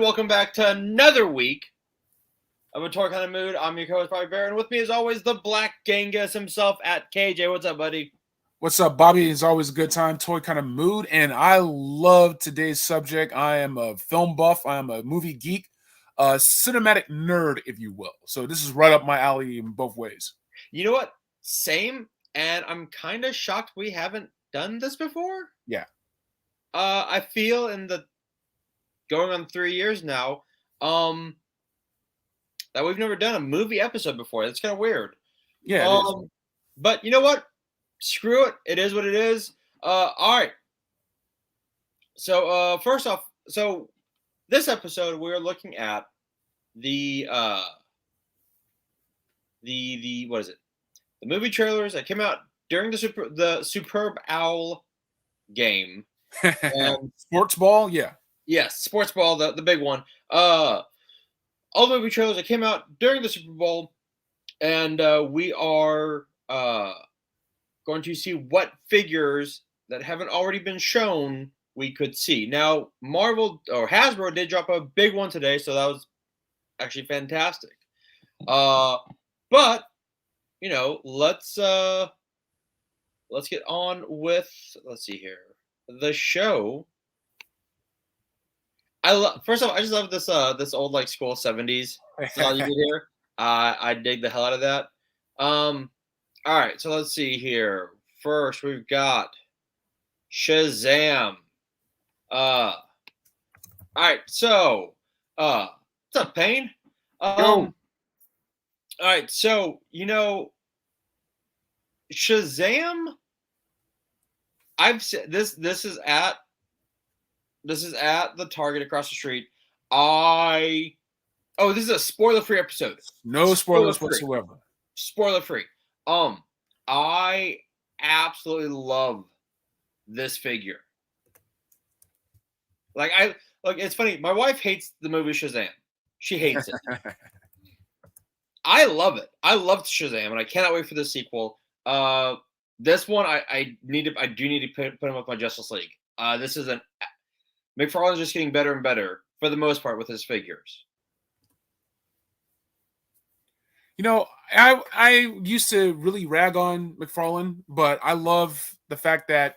welcome back to another week of A Toy Kind of Mood. I'm your co-host, Bobby Bear, and with me, as always, the Black Genghis himself at KJ. What's up, buddy? What's up, Bobby? It's always a good time, Toy Kind of Mood, and I love today's subject. I am a film buff. I am a movie geek, a cinematic nerd, if you will. So this is right up my alley in both ways. You know what? Same, and I'm kind of shocked we haven't done this before. Yeah. I feel in the going on 3 years now, that we've never done a movie episode before. That's kind of weird. Yeah, it is. But you know what? Screw it. It is what it is. All right. So first off, so this episode we're looking at the what is it? The movie trailers that came out during the Superb Owl game. And Sports Ball, yeah. Yes, Sports Ball, the big one. All the movie trailers that came out during the Super Bowl, and we are going to see what figures that haven't already been shown we could see. Now, Marvel or Hasbro did drop a big one today, so that was actually fantastic. But you know, let's get on with let's see here the show. First off, I just love this old like school 70s style you did here. I dig the hell out of that. All right, so let's see here. First, we've got Shazam. All right, so what's up, Payne? All right, so you know, Shazam. I've said this. This is at the Target across the street. This is a spoiler-free episode. No spoilers whatsoever. Spoiler-free. I absolutely love this figure. Like it's funny. My wife hates the movie Shazam. She hates it. I love it. I loved Shazam, and I cannot wait for the sequel. This one I do need to put him with my Justice League. This is McFarlane's just getting better and better for the most part with his figures. You know, I used to really rag on McFarlane, but I love the fact that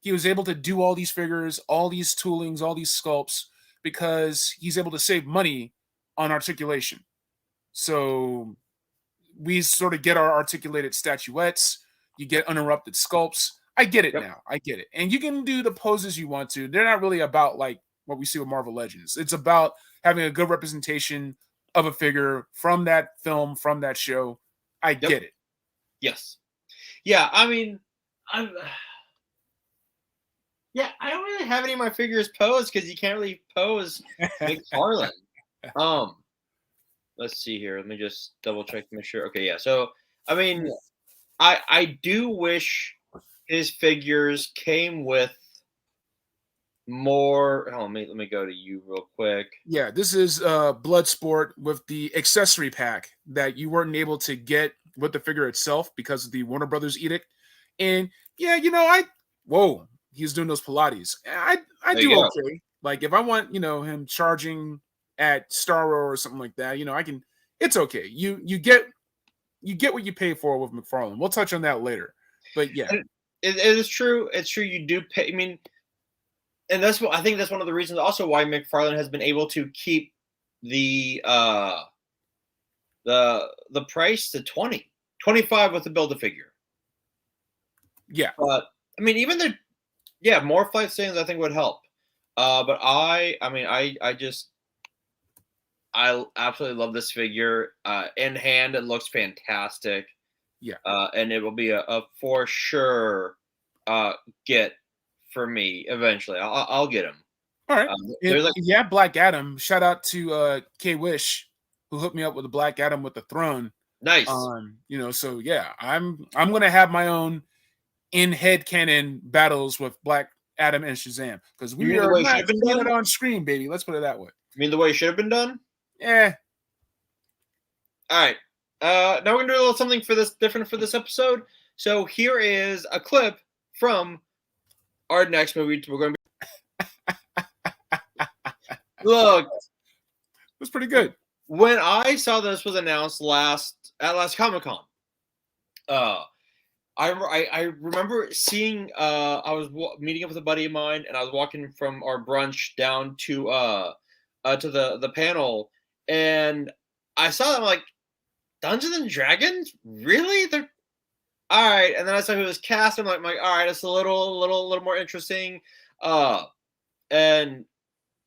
he was able to do all these figures, all these toolings, all these sculpts, because he's able to save money on articulation. So we sort of get our articulated statuettes. You get uninterrupted sculpts. I get it now. I get it. And you can do the poses you want to. They're not really about like what we see with Marvel Legends. It's about having a good representation of a figure from that film, from that show. I get it. Yes. Yeah, I mean, I don't really have any of my figures posed because you can't really pose McFarlane. Let's see here. Let me just double check to make sure. Okay, yeah. So, I mean, I do wish his figures came with more. Let me go to you real quick. Yeah, this is Bloodsport with the accessory pack that you weren't able to get with the figure itself because of the Warner Brothers edict. And yeah, you know, he's doing those Pilates. I do okay. Like if I want, you know, him charging at Starro or something like that, you know, I can. It's okay. You get what you pay for with McFarlane. We'll touch on that later. But yeah, it is true. It's true. You do pay. I mean, and I think that's one of the reasons also why McFarlane has been able to keep the price to $25 with the Build-A-Figure. Yeah. But I mean, even more flight stands I think would help. But I absolutely love this figure. In hand, it looks fantastic. Yeah. And it will be a for sure get for me eventually. I'll get him. All right. Black Adam. Shout out to K-Wish who hooked me up with the Black Adam with the throne. Nice. You know, so yeah, I'm gonna have my own in head canon battles with Black Adam and Shazam because we are not doing it on screen, baby. Let's put it that way. You mean the way it should have been done? Yeah. All right. Now we're gonna do a little something different for this episode. So here is a clip from our next movie. We're going to be look. was pretty good. When I saw this was announced at last Comic Con, uh, I remember seeing I was meeting up with a buddy of mine, and I was walking from our brunch down to the panel, and I saw them like Dungeons and Dragons. Really? They're all right. And then I saw who was cast. I'm like, all right, it's a little more interesting. And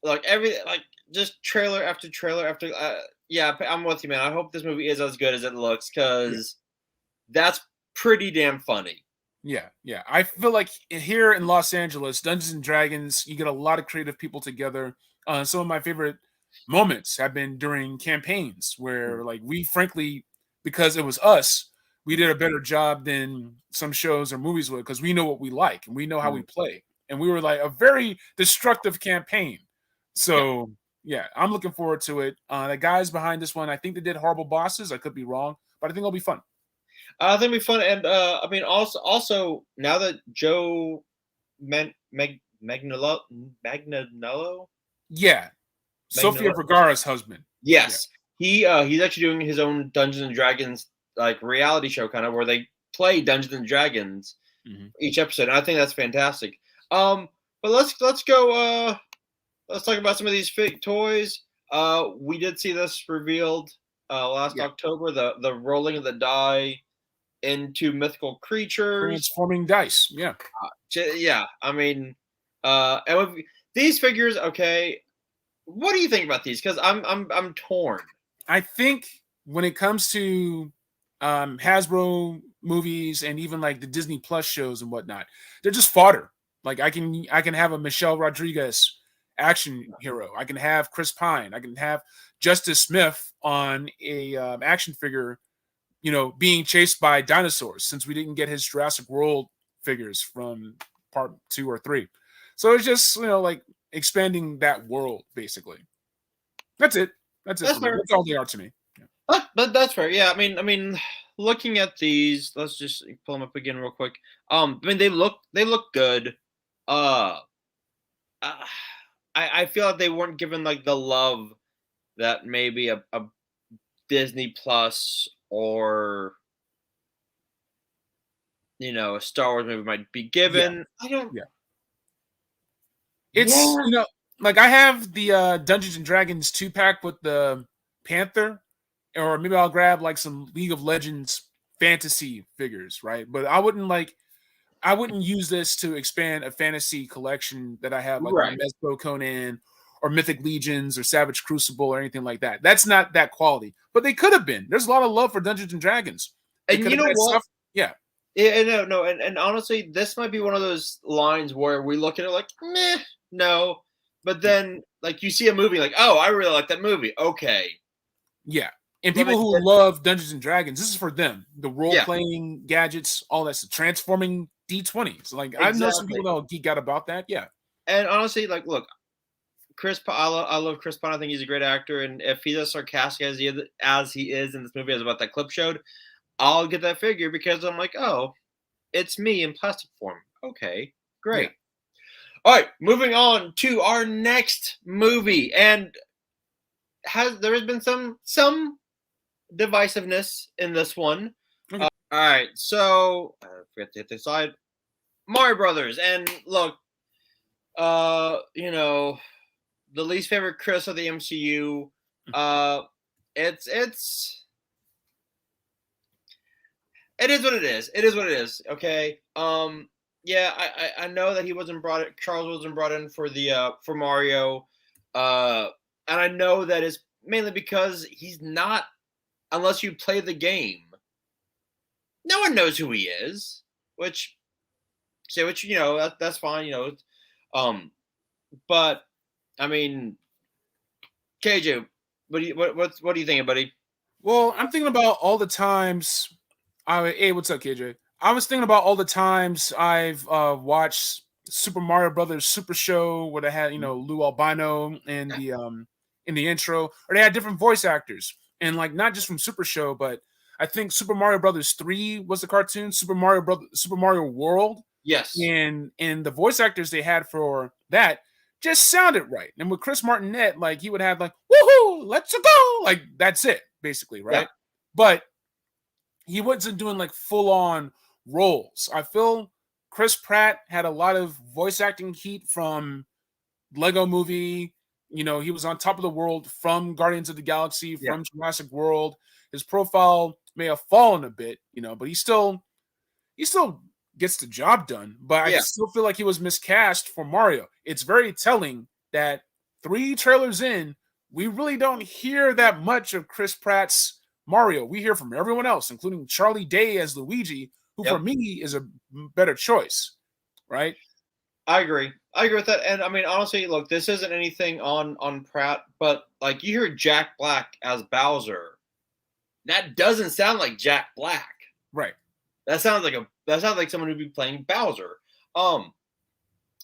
like just trailer after trailer after. Yeah, I'm with you, man. I hope this movie is as good as it looks because that's pretty damn funny. Yeah, yeah. I feel like here in Los Angeles, Dungeons and Dragons, you get a lot of creative people together. Some of my favorite moments have been during campaigns where, like, we frankly, because it was us, we did a better job than some shows or movies would because we know what we like and we know how we play. And we were like a very destructive campaign. So, yeah, I'm looking forward to it. The guys behind this one, I think they did Horrible Bosses. I could be wrong, but I think it'll be fun. I think it'll be fun, and I mean, also now that Joe Magnolo, Yeah, Sofia Vergara's husband. Yes, he's actually doing his own Dungeons and Dragons like reality show, kind of where they play Dungeons and Dragons each episode. And I think that's fantastic. But let's go. Let's talk about some of these fake toys. We did see this revealed last October. The rolling of the die into mythical creatures, transforming dice. Yeah. I mean, and with these figures, okay. What do you think about these? Because I'm torn. I think when it comes to Hasbro movies and even like the Disney Plus shows and whatnot, they're just fodder. Like I can have a Michelle Rodriguez action hero. I can have Chris Pine. I can have Justice Smith on a action figure, being chased by dinosaurs, since we didn't get his Jurassic World figures from part 2 or 3. So it's just, like expanding that world, basically. That's it. That's all they are to me. Yeah. But that's fair. Yeah, I mean, looking at these, let's just pull them up again real quick. I mean, they look good. I feel like they weren't given like the love that maybe a Disney Plus or a Star Wars movie might be given. I don't. Yeah. It's like I have the Dungeons and Dragons 2-pack with the Panther, or maybe I'll grab like some League of Legends fantasy figures, right? But I wouldn't use this to expand a fantasy collection that I have, like Mezco Conan or Mythic Legions or Savage Crucible or anything like that. That's not that quality, but they could have been. There's a lot of love for Dungeons and Dragons. And you know what? Stuff, yeah. No. And honestly, this might be one of those lines where we look at it like, meh, no. But then, like, you see a movie like, oh, I really like that movie. Okay. Yeah. And people who love Dungeons and Dragons, this is for them. The role-playing gadgets, all that stuff, transforming D20s. Like, I know some people that'll geek out about that. Yeah. And honestly, like, look, I love Chris Pine. I think he's a great actor. And if he's as sarcastic as he is in this movie as about that clip showed, I'll get that figure because I'm like, oh, it's me in plastic form. Okay, great. Yeah. All right, moving on to our next movie. And there has been some divisiveness in this one. Okay. All right, so I forget to hit this slide. Mario Brothers, and look, the least favorite Chris of the MCU. It is what it is. It is what it is. Okay. Yeah, I know that Charles wasn't brought in for for Mario. And I know that is mainly because he's not, unless you play the game. No one knows who he is, which that's fine, but I mean, KJ, what do you think, buddy? Well, I'm thinking about all the times. Hey, what's up, KJ? I was thinking about all the times I've watched Super Mario Brothers Super Show, where they had Lou Albino in the intro, or they had different voice actors, and like not just from Super Show, but I think Super Mario Brothers 3 was the cartoon, Super Mario World. Yes, and the voice actors they had for that just sounded right. And with Chris Martinet, like he would have like woohoo, let's go, like that's it basically, right? Yeah. But he wasn't doing like full on roles. I feel Chris Pratt had a lot of voice acting heat from Lego Movie. You know, he was on top of the world from Guardians of the Galaxy, from Jurassic World. His profile may have fallen a bit, you know, but he still gets the job done. But I still feel like he was miscast for Mario. It's very telling that 3 trailers in, we really don't hear that much of Chris Pratt's Mario. We hear from everyone else, including Charlie Day as Luigi, who for me is a better choice, right? I agree with that. And I mean, honestly, look, this isn't anything on Pratt, but like you hear Jack Black as Bowser, that doesn't sound like Jack Black, right? That sounds like someone who'd be playing Bowser. And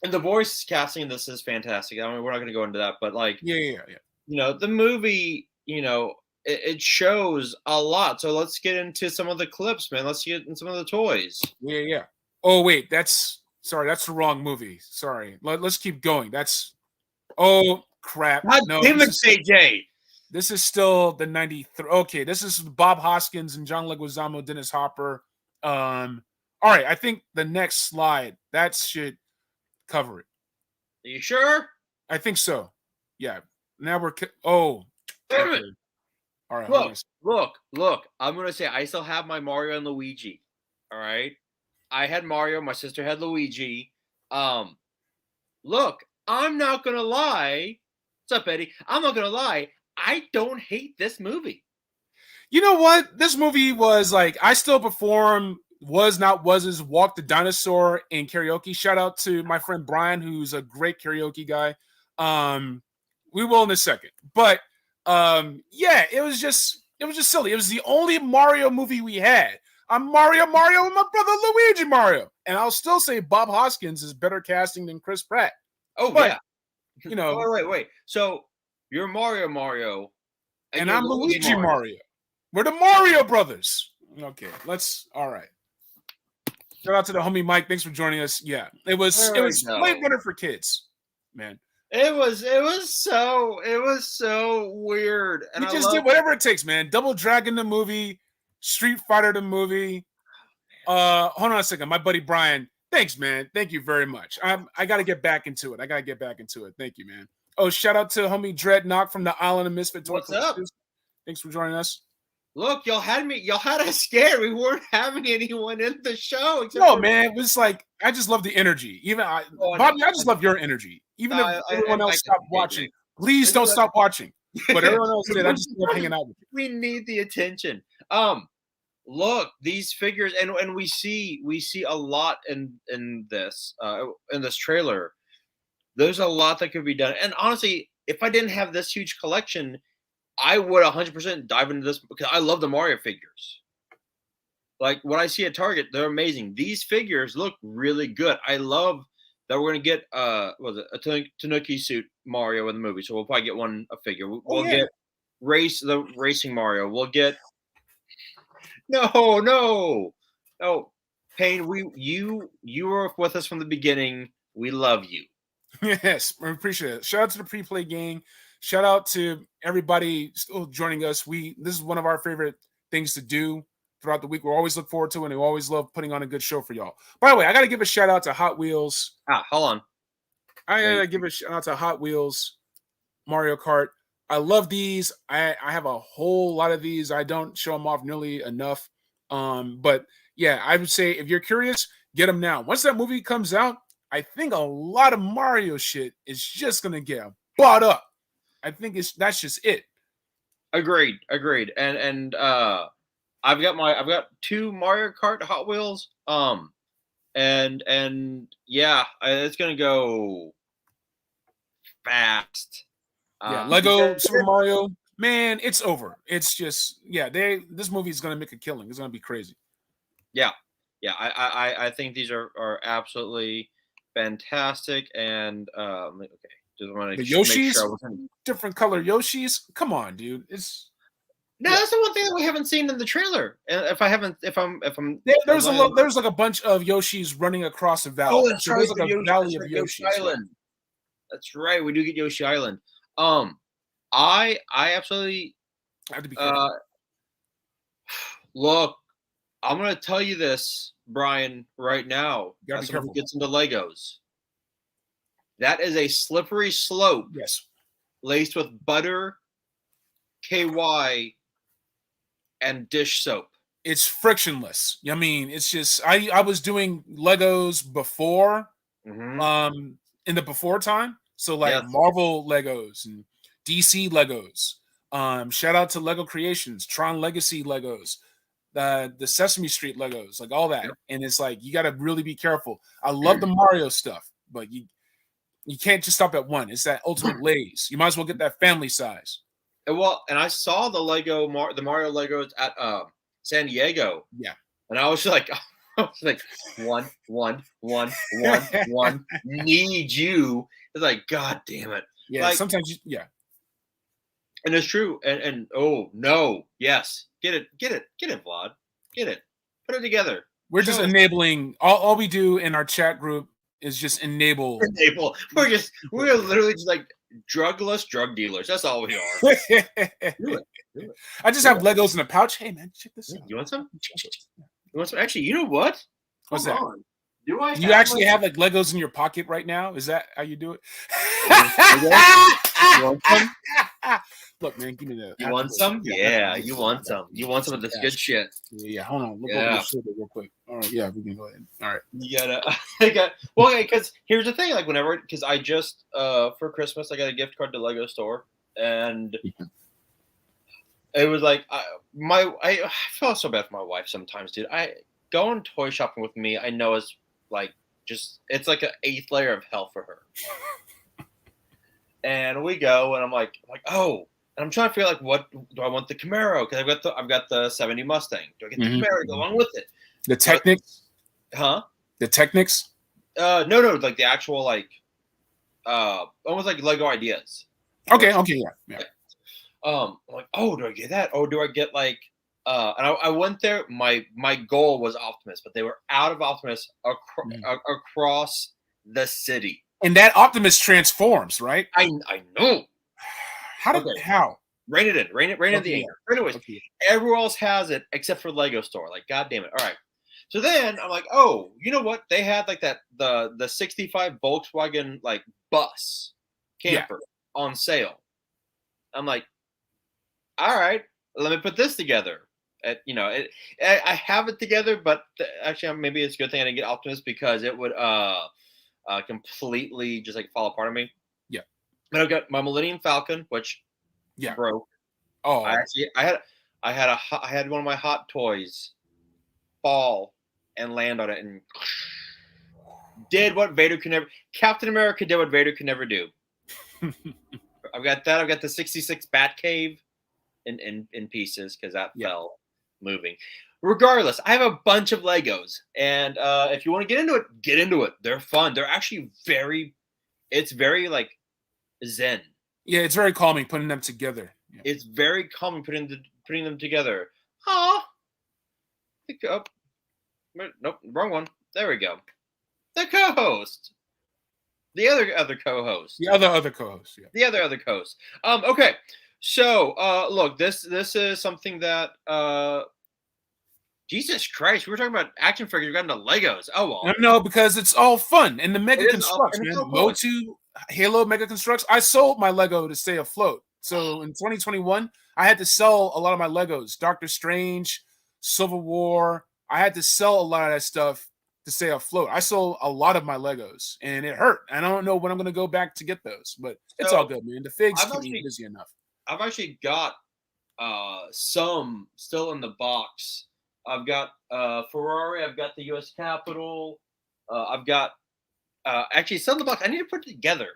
the voice casting in this is fantastic. I mean, we're not going to go into that, but like, yeah. You know, the movie, you know, it shows a lot. So let's get into some of the clips, man. Let's get into some of the toys. Yeah. Oh wait, that's the wrong movie. Sorry. Let's keep going. Oh crap. God damn it, JJ. This is still the 93. Okay, this is Bob Hoskins and John Leguizamo, Dennis Hopper. All right, I think the next slide that should cover it. Are you sure? I think so. Yeah. Now we're damn it. All right. Look. I'm gonna say I still have my Mario and Luigi. All right. I had Mario. My sister had Luigi. Look, I'm not gonna lie. What's up, Eddie? I'm not gonna lie. I don't hate this movie. You know what? This movie was like, I still perform Was Not Was's Walk the Dinosaur in karaoke. Shout out to my friend Brian, who's a great karaoke guy. We will in a second. But yeah, it was just silly. It was the only Mario movie we had. I'm Mario and my brother Luigi Mario. And I'll still say Bob Hoskins is better casting than Chris Pratt. Oh, but, yeah. You know. Wait. So you're Mario. And I'm Luigi Mario. We're the Mario brothers. Okay, all right. Shout out to the homie Mike. Thanks for joining us. Yeah, it was Blade Runner for kids, man. It was so weird. And he just did whatever it takes, man. Double Dragon the movie, Street Fighter the movie. Hold on a second. My buddy Brian. Thanks, man. Thank you very much. I got to get back into it. Thank you, man. Oh, shout out to homie Dreadnought from the Island of Misfits. What's up? Thanks for joining us. Look, y'all had us scared. We weren't having anyone in the show. No, man. It was like, I just love the energy. Bobby, I just love your energy. Even if everyone else stopped watching. Please don't stop watching. But everyone else did. I just love hanging out with you. We need the attention. Look, these figures, and we see a lot in this trailer. There's a lot that could be done. And honestly, if I didn't have this huge collection, I would 100% dive into this because I love the Mario figures. Like what I see at Target, they're amazing. These figures look really good. I love that we're gonna get a Tanuki suit Mario in the movie. So we'll probably get a figure. We'll get the racing Mario. We'll get no. Payne, you were with us from the beginning. We love you. Yes, we appreciate it. Shout out to the pre-play gang. Shout out to everybody still joining us. This is one of our favorite things to do throughout the week. We always look forward to it, and we always love putting on a good show for y'all. By the way, I got to give a shout out to Hot Wheels. Hold on. I got to give a shout out to Hot Wheels Mario Kart. I love these. I have a whole lot of these. I don't show them off nearly enough. But yeah, I would say if you're curious, get them now. Once that movie comes out, I think a lot of Mario shit is just going to get bought up. I think that's just it. Agreed. And I've got 2 Mario Kart Hot Wheels. And yeah, it's gonna go fast. Yeah, Lego Super Mario, man, it's over. It's just this movie is gonna make a killing. It's gonna be crazy. Yeah. I think these are absolutely fantastic. And okay. Just want to the Yoshis, different color Yoshis. Come on, dude. That's the one thing that we haven't seen in the trailer. And there's like a bunch of Yoshis running across a valley. Oh, that's right. There's like a valley of Yoshis. That's right. We do get Yoshi Island. I absolutely I have to be careful. look. I'm gonna tell you this, Brian, right now. You gotta As be someone who careful. gets into Legos, that is a slippery slope Yes. laced with butter, KY, and dish soap. It's frictionless. I mean, it's just I was doing Legos before, Mhm. in the before time. So like Yes. Marvel Legos and DC Legos. Shout out to Lego Creations, Tron Legacy Legos, the Sesame Street Legos, like all that. Yep. And it's like you got to really be careful. I love the Mario stuff, but you can't just stop at one. It's that ultimate lays. You might as well get that family size. And I saw the the Mario Legos at San Diego, Yeah. and I was like, I was like, one, need you. It's like, God damn it. Yeah. Like, Sometimes yeah. and it's true. And oh no, yes, get it, Vlad, get it, put it together. We're just Show us. enabling. All we do in our chat group is just enable. We're literally just like drugless drug dealers. That's all we are. Do it. I just have Legos in a pouch. Hey man, check this out. You want some? You want some? Actually, you know what? What's Hold that? on. Do I? You actually have like Legos in your pocket right now? Is that how you do it? You want some? Look, man, give me that. You want some? Yeah, you want some. You want some of this good shit. Yeah, hold on. Look over Yeah. your shoulder real quick. All right, yeah, we can go ahead. All right. You gotta. Well, because here's the thing. Like whenever, because I just for Christmas I got a gift card to Lego store, and it was like I feel so bad for my wife sometimes, dude. Going toy shopping with me, I know is like just it's like an 8th layer of hell for her. And we go, and I'm like, oh, and I'm trying to figure like, what do I want the Camaro? Because I've got the '70 Mustang. Do I get the Camaro to go along with it? The Technics? Huh? The Technics? No, like the actual like, almost like Lego ideas. Okay, yeah. I'm like, oh, do I get that? Oh, do I get like, and I went there. My goal was Optimus, but they were out of Optimus across the city. And that Optimus transforms, right? I know. How? Rein it in. Rein in the anger. Anyways, everyone else has it except for Lego store. Like, God damn it. All right. So then I'm like, oh, you know what? They had like that the 65 Volkswagen like bus camper on sale. I'm like, all right, let me put this together. I have it together, but actually maybe it's a good thing I didn't get Optimus because it would completely just like fall apart on me. Yeah. But I've got my Millennium Falcon, which broke. Oh, I had one of my Hot Toys fall and land on it and did what Vader could never. Captain America did what Vader could never do. I've got that. I've got the 66 Batcave in pieces because that fell moving. Regardless, I have a bunch of Legos, and if you want to get into it. They're fun. They're actually it's very like zen. Yeah, it's very calming putting them together. Yeah. It's very calming putting them together. Nope, wrong one. There we go. The co-host. The other co-host. The other co-host. Yeah. The other co-host. Okay. So look, this is something that Jesus Christ, we were talking about action figures, we got into Legos. Oh well. No, because it's all fun. And the Mega Constructs, man. Motu, Halo Mega Constructs. I sold my Lego to stay afloat. So in 2021, I had to sell a lot of my Legos. Doctor Strange, Civil War. I had to sell a lot of that stuff to stay afloat. I sold a lot of my Legos, and it hurt. I don't know when I'm going to go back to get those, but it's all good, man. The figs keep me busy enough. I've actually got some still in the box. I've got Ferrari. I've got the U.S. Capitol. I've got actually some in the box. I need to put it together.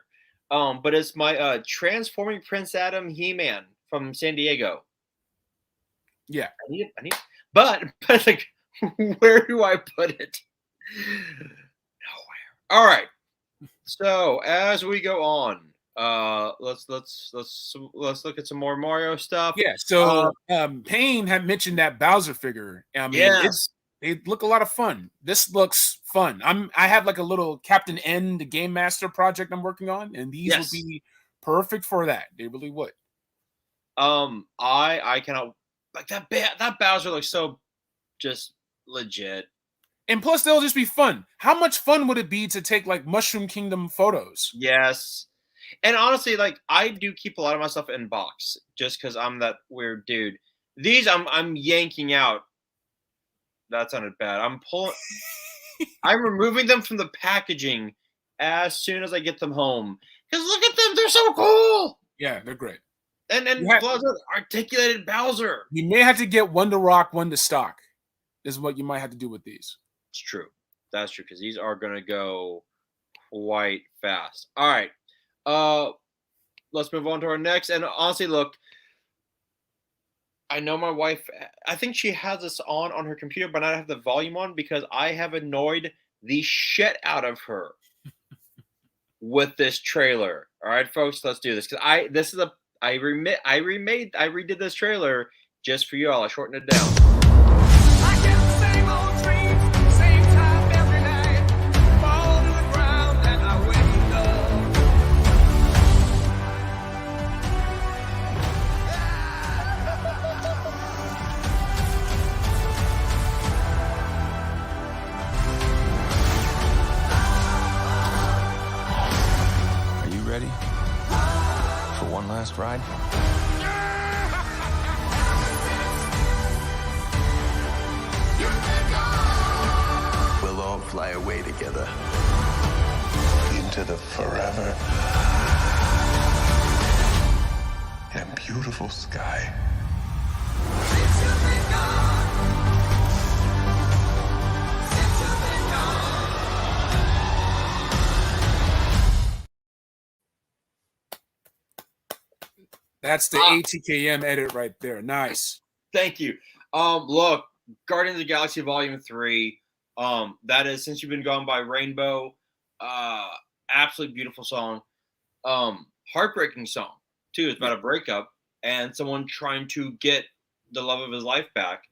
But it's my transforming Prince Adam He-Man from San Diego. Yeah, I need. But like, where do I put it? Nowhere. All right. So as we go on, let's look at some more Mario stuff. Yeah. So Payne had mentioned that Bowser figure. I mean, They look a lot of fun. This looks fun. I have like a little Captain N, the Game Master project I'm working on, and these would Yes. be perfect for that. They really would. I cannot like that Bowser looks so just legit. And plus, they'll just be fun. How much fun would it be to take like Mushroom Kingdom photos? Yes. And honestly, like I do keep a lot of my stuff in box just because I'm that weird dude. These I'm yanking out. That sounded bad. I'm removing them from the packaging as soon as I get them home. Because look at them, they're so cool. Yeah, they're great. And You, ha- Bowser, articulated Bowser. you may have to get one to rock, one to stock. Is what you might have to do with these. It's true. That's true because these are gonna go quite fast. All right. Uh, let's move on to our next. And honestly, look, I know my wife. I think she has this on her computer, but I have the volume on because I have annoyed the shit out of her with this trailer. All right, folks, let's do this because I redid this trailer just for you all. I shortened it down. I get the same old dreams, same time every night. Fall to the ground and I wake up. Are you ready for one last ride? We'll all fly away together into the forever and beautiful sky. That's the ATKM edit right there. Nice. Thank you. Look, Guardians of the Galaxy Volume 3. That is Since You've Been Gone by Rainbow. Absolutely beautiful song. Heartbreaking song, too. It's about a breakup and someone trying to get the love of his life back.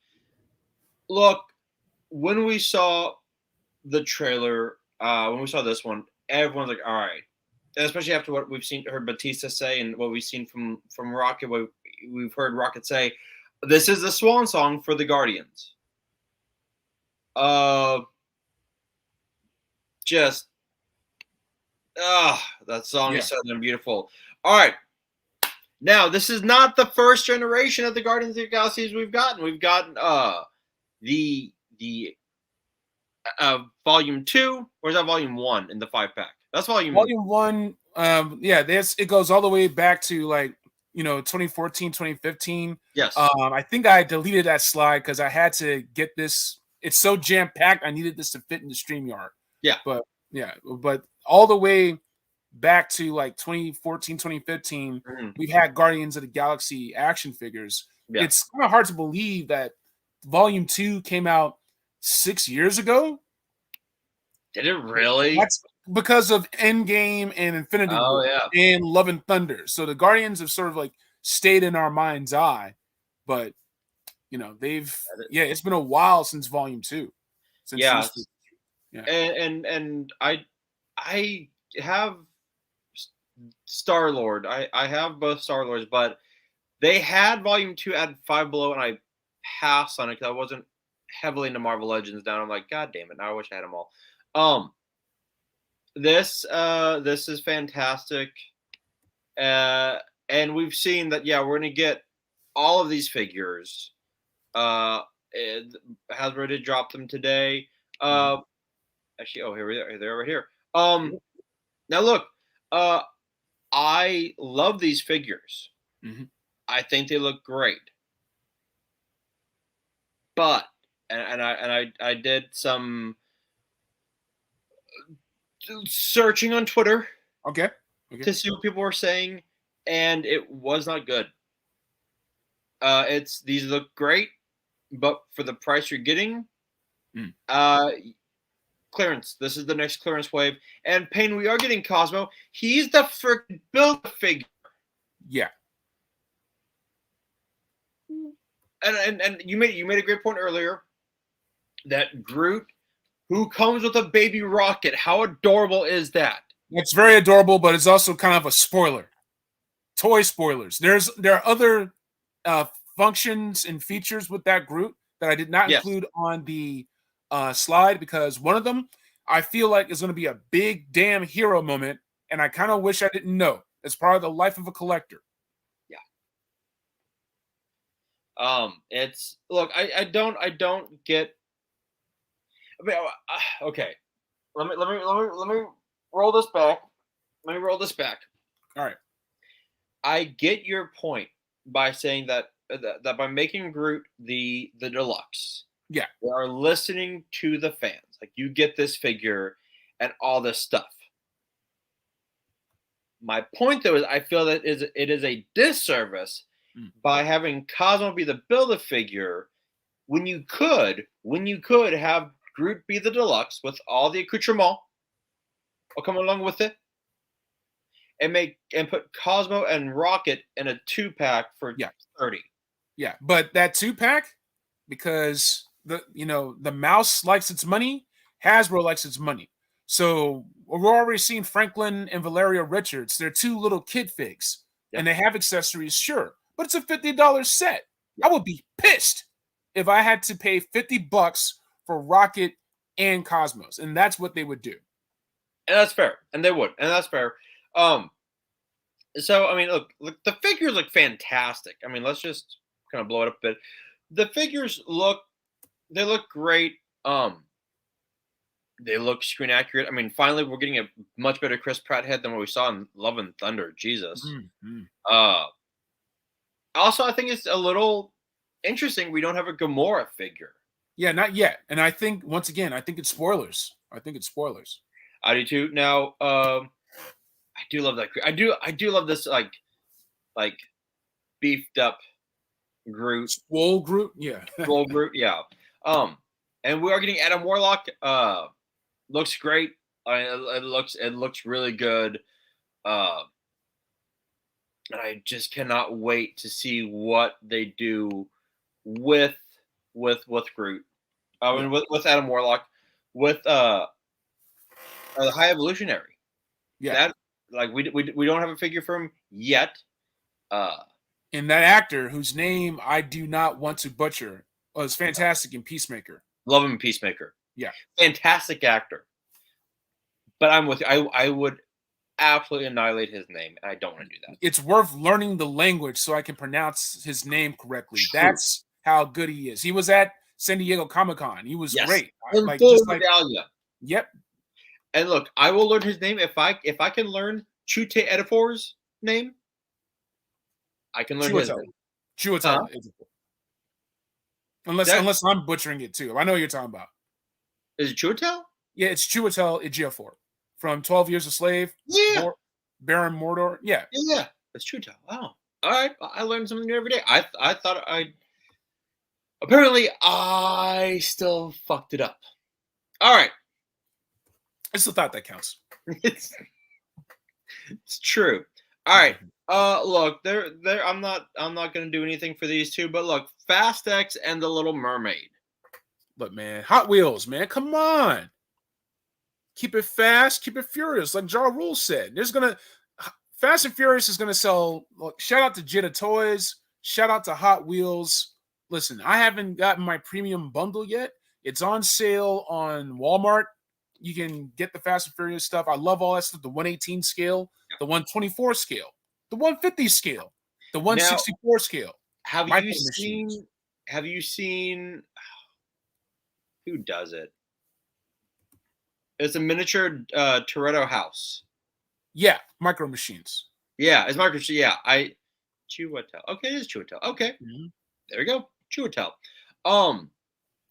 Look, when we saw the trailer, when we saw this one, everyone's like, all right. And especially after what we've heard Batista say and what we've seen from Rocket, what we've heard Rocket say, this is the swan song for the Guardians. That song is so damn beautiful. All right. Now, this is not the first generation of the Guardians of the Galaxies we've gotten. We've gotten the Volume 2, or is that Volume 1 in the 5-pack? That's Volume 1. It goes all the way back to 2014, 2015. Yes. I think I deleted that slide because I had to get this. It's so jam-packed, I needed this to fit in the StreamYard. Yeah. But all the way back to 2014, 2015, we've had Guardians of the Galaxy action figures. Yeah. It's kind of hard to believe that Volume 2 came out 6 years ago. Did it really? That's because of Endgame and Infinity War and Love and Thunder. So the Guardians have sort of stayed in our mind's eye, but it's been a while since Volume 2. And I have Star-Lord. I have both Star-Lords, but they had Volume 2 at Five Below, and I passed on it because I wasn't heavily into Marvel Legends now. I'm like, God damn it! Now I wish I had them all. This is fantastic, and we've seen that. Yeah, we're gonna get all of these figures. Hasbro did drop them today. Actually, here they're right here. Now look, I love these figures. Mm-hmm. I think they look great, but I did some searching on Twitter, okay, to see what people were saying, and it was not good. These look great, but for the price you're getting, clearance. This is the next clearance wave. And Payne, we are getting Cosmo. He's the freaking Build-A-Figure. Yeah. And you made a great point earlier that Groot, who comes with a baby rocket, how adorable is that? It's very adorable, but it's also kind of a spoiler. Toy spoilers. There are other functions and features with that Groot that I did not Yes. include on the slide because one of them I feel like is going to be a big damn hero moment, and I kind of wish I didn't know. It's part of the life of a collector. It's look, I don't get. I mean, okay. Let me roll this back. Let me roll this back. All right. I get your point by saying that that by making Groot the deluxe, Yeah. we are listening to the fans. Like you get this figure and all this stuff. My point though is I feel that it is a disservice by having Cosmo be the Build-A-Figure when you could have Groot be the deluxe with all the accoutrement will come along with it and put Cosmo and Rocket in a 2-pack for 30. Yeah, but that 2-pack, because the mouse likes its money, Hasbro likes its money. So we're already seeing Franklin and Valeria Richards. They're 2 little kid figs, and they have accessories, sure, but it's a $50 set. I would be pissed if I had to pay $50 for Rocket and Cosmos, and that's what they would do. And that's fair, and they would, and that's fair. So I mean, look, the figures look fantastic. I mean, let's just kind of blow it up a bit. The figures look great. They look screen accurate. I mean, finally, we're getting a much better Chris Pratt head than what we saw in Love and Thunder. Jesus. Also, I think it's a little interesting we don't have a Gamora figure. Yeah, not yet. And I think once again, I think it's spoilers. I do too. Now, I do love that. I do love this like beefed up Groot. Swole Groot, yeah. Swole Groot, yeah. And we are getting Adam Warlock. Looks great. It looks really good. And I just cannot wait to see what they do with Groot. I mean, with Adam Warlock, with the High Evolutionary. Yeah, that like we don't have a figure for him yet. And that actor whose name I do not want to butcher was fantastic in Peacemaker. Love him in Peacemaker. Yeah, fantastic actor. But I'm with you. I would absolutely annihilate his name, and I don't want to do that. It's worth learning the language so I can pronounce his name correctly. True. That's how good he is. He was at San Diego Comic-Con. He was great. Like, just like, yep. And look, I will learn his name if I can learn Chute Edifor's name. I can learn his name. Chiwetel. Unless I'm butchering it too. I know what you're talking about. Is it Chiwetel? Yeah, it's Chiwetel Ejiofor from 12 Years a Slave. Yeah. Baron Mordor. Yeah. Yeah. It's Chiwetel. Wow. All right. I learn something new every day. I thought apparently I still fucked it up. All right. I still thought that counts. It's true. All right. Look, I'm not gonna do anything for these two, but look, Fast X and the Little Mermaid. Look, man, Hot Wheels, man, come on. Keep it fast, keep it furious, like Ja Rule said. Fast and Furious is gonna sell. Look, shout out to Jetta Toys, shout out to Hot Wheels. Listen, I haven't gotten my premium bundle yet. It's on sale on Walmart. You can get the Fast and Furious stuff. I love all that stuff. The 118 scale, the 124 scale, the 150 scale, the 164 scale. Have you seen who does it? It's a miniature Toretto house. Yeah, Micro Machines. Yeah, it's Micro. Yeah, Chiwetel. Okay, it is Chiwetel. Okay, There we go, Chiwetel.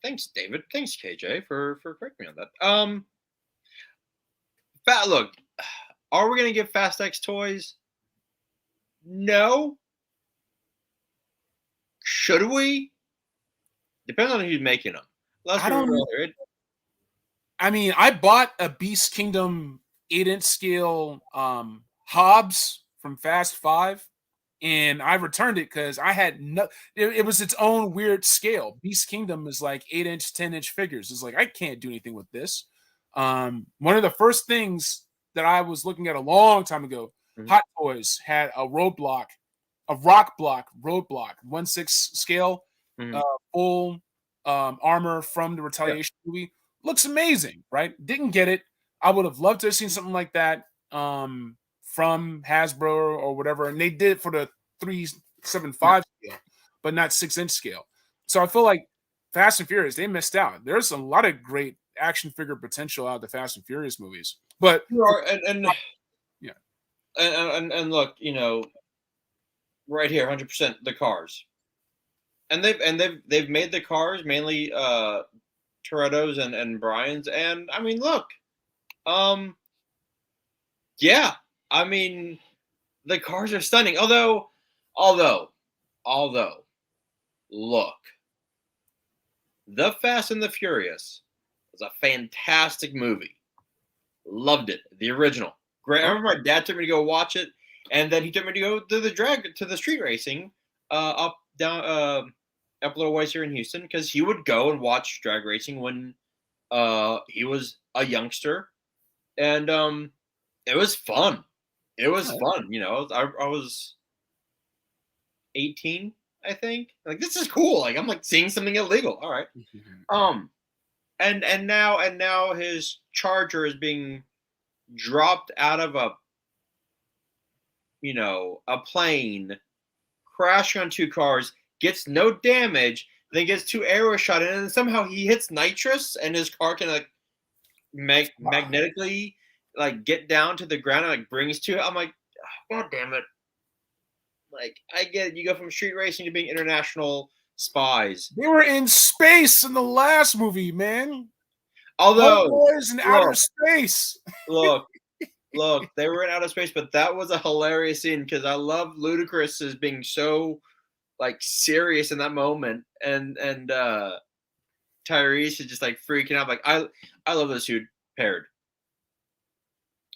Thanks, David. Thanks, KJ, for correcting me on that. Look, are we gonna get Fast X toys? No. Should we? Depends on who's making them. I mean, I bought a Beast Kingdom 8-inch scale Hobbs from Fast 5. and I returned it because I had no. It was its own weird scale. Beast Kingdom is like 8-inch, 10-inch figures. It's like I can't do anything with this. One of the first things that I was looking at a long time ago, Mhm. Hot Toys had a roadblock, a rock block roadblock, 1/6 scale, Mhm. full armor from the Retaliation movie. Looks amazing, right? Didn't get it. I would have loved to have seen something like that from Hasbro or whatever, and they did it for the 375 scale, but not 6-inch scale. So I feel like Fast and Furious, they missed out. There's a lot of great action figure potential out of the Fast and Furious movies, but And yeah, and look, right here, 100% the cars, and they've made the cars mainly Toretto's and Brian's, and I mean, look, um, yeah, I mean, the cars are stunning. Although, look, The Fast and the Furious was a fantastic movie. Loved it. The original. Great. I remember my dad took me to go watch it, and then he took me to go to the street racing, up down up a little ways here in Houston, because he would go and watch drag racing when he was a youngster, and it was fun. It was fun. I was 18, I think. Like, this is cool. Like, I'm like seeing something illegal. All right. And now his Charger is being dropped out of a plane, crashing on two cars, gets no damage, then gets two arrows shot in, and somehow he hits nitrous, and his car can like magnetically like get down to the ground and like brings to it. I'm like, oh, God damn it! Like, I get it. You go from street racing to being international spies. they were in space in the last movie, man. Although, Boys in outer look, space. look, they were in outer space, but that was a hilarious scene because I love Ludacris as being so like serious in that moment, and Tyrese is just like freaking out. Like, I love those two paired.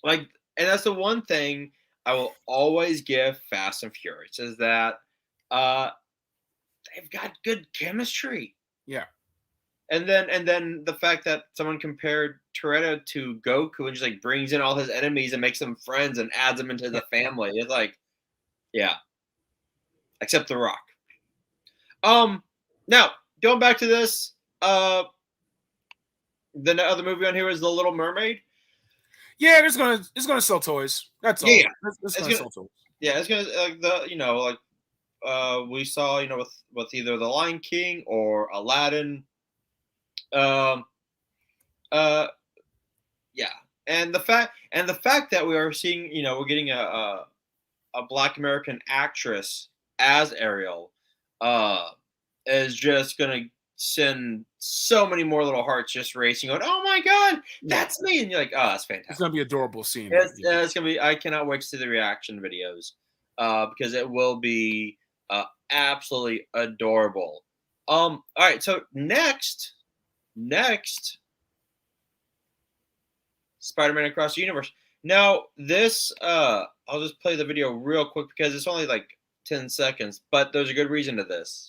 Like, and that's the one thing I will always give Fast and Furious is that they've got good chemistry. Yeah. And then the fact that someone compared Toretto to Goku and just like brings in all his enemies and makes them friends and adds them into the family. It's like, yeah. Except The Rock. Now, going back to this, the other movie on here is The Little Mermaid. Yeah, it's gonna sell toys. That's all. Yeah. It's gonna sell toys. Yeah, it's gonna we saw with either The Lion King or Aladdin. Yeah, and the fact that we are seeing, we're getting a Black American actress as Ariel, is just gonna send so many more little hearts just racing, going, "Oh my God, that's me!" And you're like, "Oh, that's fantastic." It's gonna be adorable scene. It's gonna be. I cannot wait to see the reaction videos, because it will be absolutely adorable. All right, so next, Spider-Man Across the Universe. Now, this, I'll just play the video real quick because it's only like 10 seconds, but there's a good reason to this.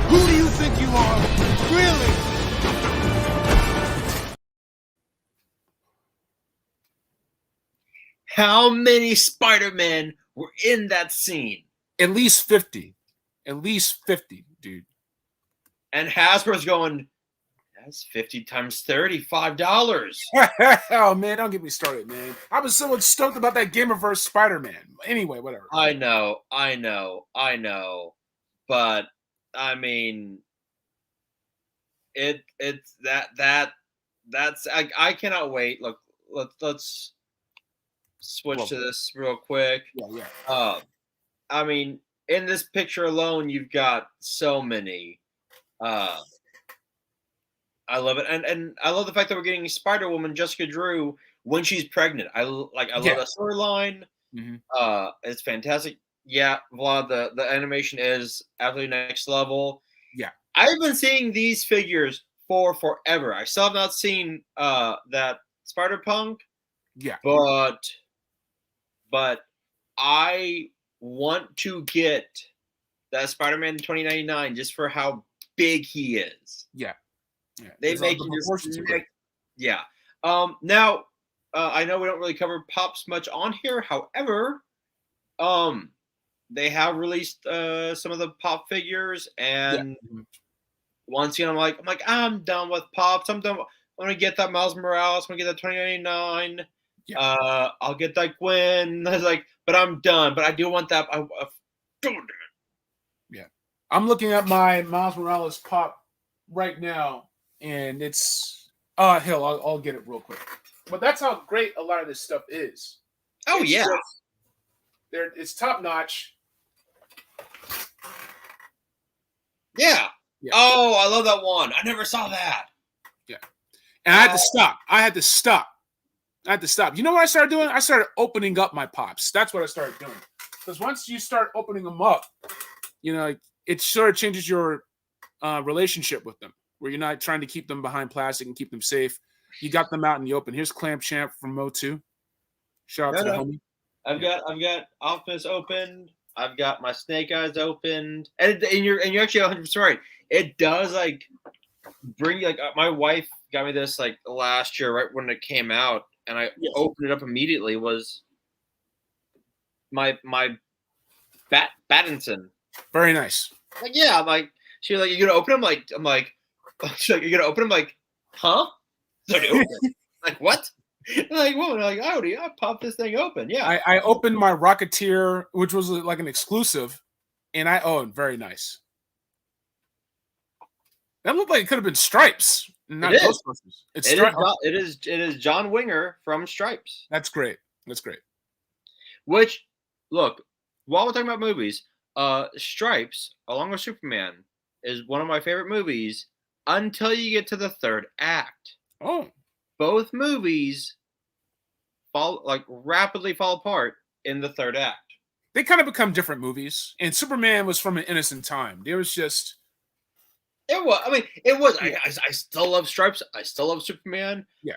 Who do you think you are? Really? How many Spider-Men were in that scene? At least 50. At least 50, dude. And Hasbro's going, that's 50 times 30, $5. Oh man, don't get me started, man. I was so stoked about that Gamerverse Spider-Man. Anyway, whatever. I know. But I mean, it's that's I cannot wait. Look, let's switch to this real quick. Yeah. I mean, in this picture alone, you've got so many. I love it, and I love the fact that we're getting Spider-Woman, Jessica Drew, when she's pregnant. I love that storyline. Mhm. It's fantastic. Yeah, Vlad, the animation is absolutely next level. Yeah. I've been seeing these figures for forever. I still have not seen that Spider-Punk, Yeah. But I want to get that Spider-Man 2099 just for how big he is. Yeah. Yeah. They It's make the him just proportions are great. yeah. Now I know we don't really cover pops much on here. However, they have released some of the pop figures, and once again, I'm like, I'm done with pops. I'm done. I'm gonna get that Miles Morales. I'm gonna get that 2099. Yeah. I'll get that Gwen. I was like, but I'm done. But I do want that. I'm looking at my Miles Morales pop right now, and it's hell, I'll get it real quick. But that's how great a lot of this stuff is. Oh It's yeah. just- it's top notch. Yeah. Yeah. Oh, I love that one. I never saw that. And I had to stop. I had to stop. You know what I started doing? I started opening up my pops. That's what I started doing. Because once you start opening them up, it sort of changes your relationship with them, where you're not trying to keep them behind plastic and keep them safe. You got them out in the open. Here's Clamp Champ from Mo2. Shout out to the homie. I've got Optimus opened. I've got my Snake Eyes opened, and you're actually 100% right. It does like bring you my wife got me this like last year, right when it came out, and I opened it up immediately. Was my Battinson. Very nice. Like yeah, I'm like she's like, you're gonna open him? I'm like she's like, you're gonna open him? Like, huh? So I open it. Like what? Like, whoa, like, Audi, I popped this thing open. Yeah. I opened my Rocketeer, which was like an exclusive, and very nice. That looked like it could have been Stripes, not It is. Ghostbusters. It is John Winger from Stripes. That's great. That's great. Which, look, while we're talking about movies, Stripes, along with Superman, is one of my favorite movies until you get to the third act. Oh. Both movies rapidly fall apart in the third act. They kind of become different movies. And Superman was from an innocent time. There was just it was. I mean, it was. Yeah. I still love Stripes. I still love Superman. Yeah.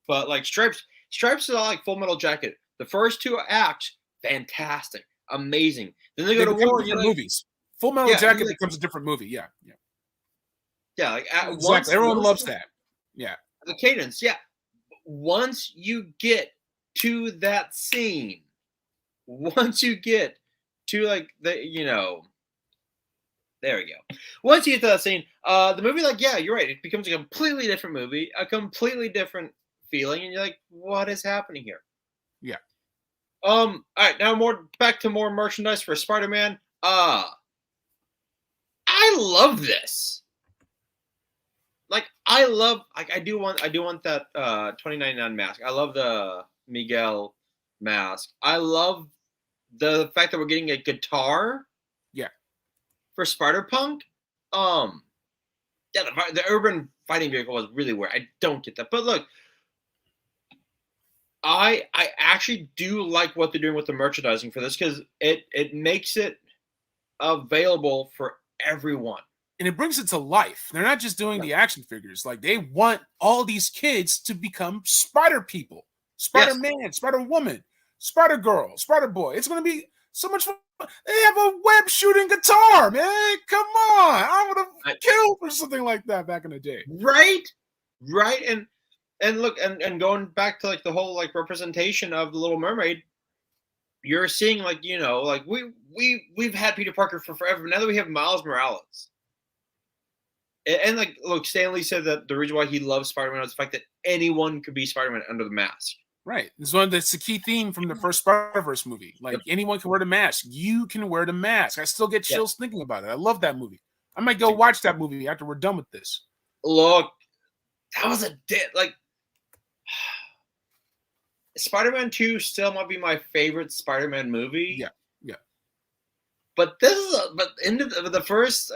But like Stripes is like Full Metal Jacket. The first two acts, fantastic, amazing. Then they go to war. Different movies. Full Metal Jacket becomes a different movie. Yeah. Yeah. Yeah. Like exactly. Everyone loves that. Yeah. The cadence, yeah. Once you get to that scene, once you get to like there we go. Once you get to that scene, the movie, like, yeah, you're right. It becomes a completely different movie, a completely different feeling, and you're like, what is happening here? Yeah. All right, now back to more merchandise for Spider-Man. I love this. Like I do want that 2099 mask. I love the Miguel mask. I love the fact that we're getting a guitar. Yeah. For Spider-Punk. Yeah, the urban fighting vehicle was really weird. I don't get that. But look, I actually do like what they're doing with the merchandising for this because it makes it available for everyone. And it brings it to life. They're not just doing the action figures. Like, they want all these kids to become Spider people. Spider-Man, Spider-Woman, Spider-Girl, Spider-Boy. It's going to be so much fun. They have a web shooting guitar, man. Come on. I would have killed for something like that back in the day. Right? And look, and going back to like the whole like representation of the Little Mermaid, you're seeing like, like we've had Peter Parker for forever. Now that we have Miles Morales. And like, look, Stan Lee said that the reason why he loves Spider-Man was the fact that anyone could be Spider-Man under the mask. Right. That's the key theme from the first Spider-Verse movie. Like, anyone can wear the mask. You can wear the mask. I still get chills thinking about it. I love that movie. I might go watch that movie after we're done with this. Look, that was Spider-Man 2 still might be my favorite Spider-Man movie. Yeah. But the first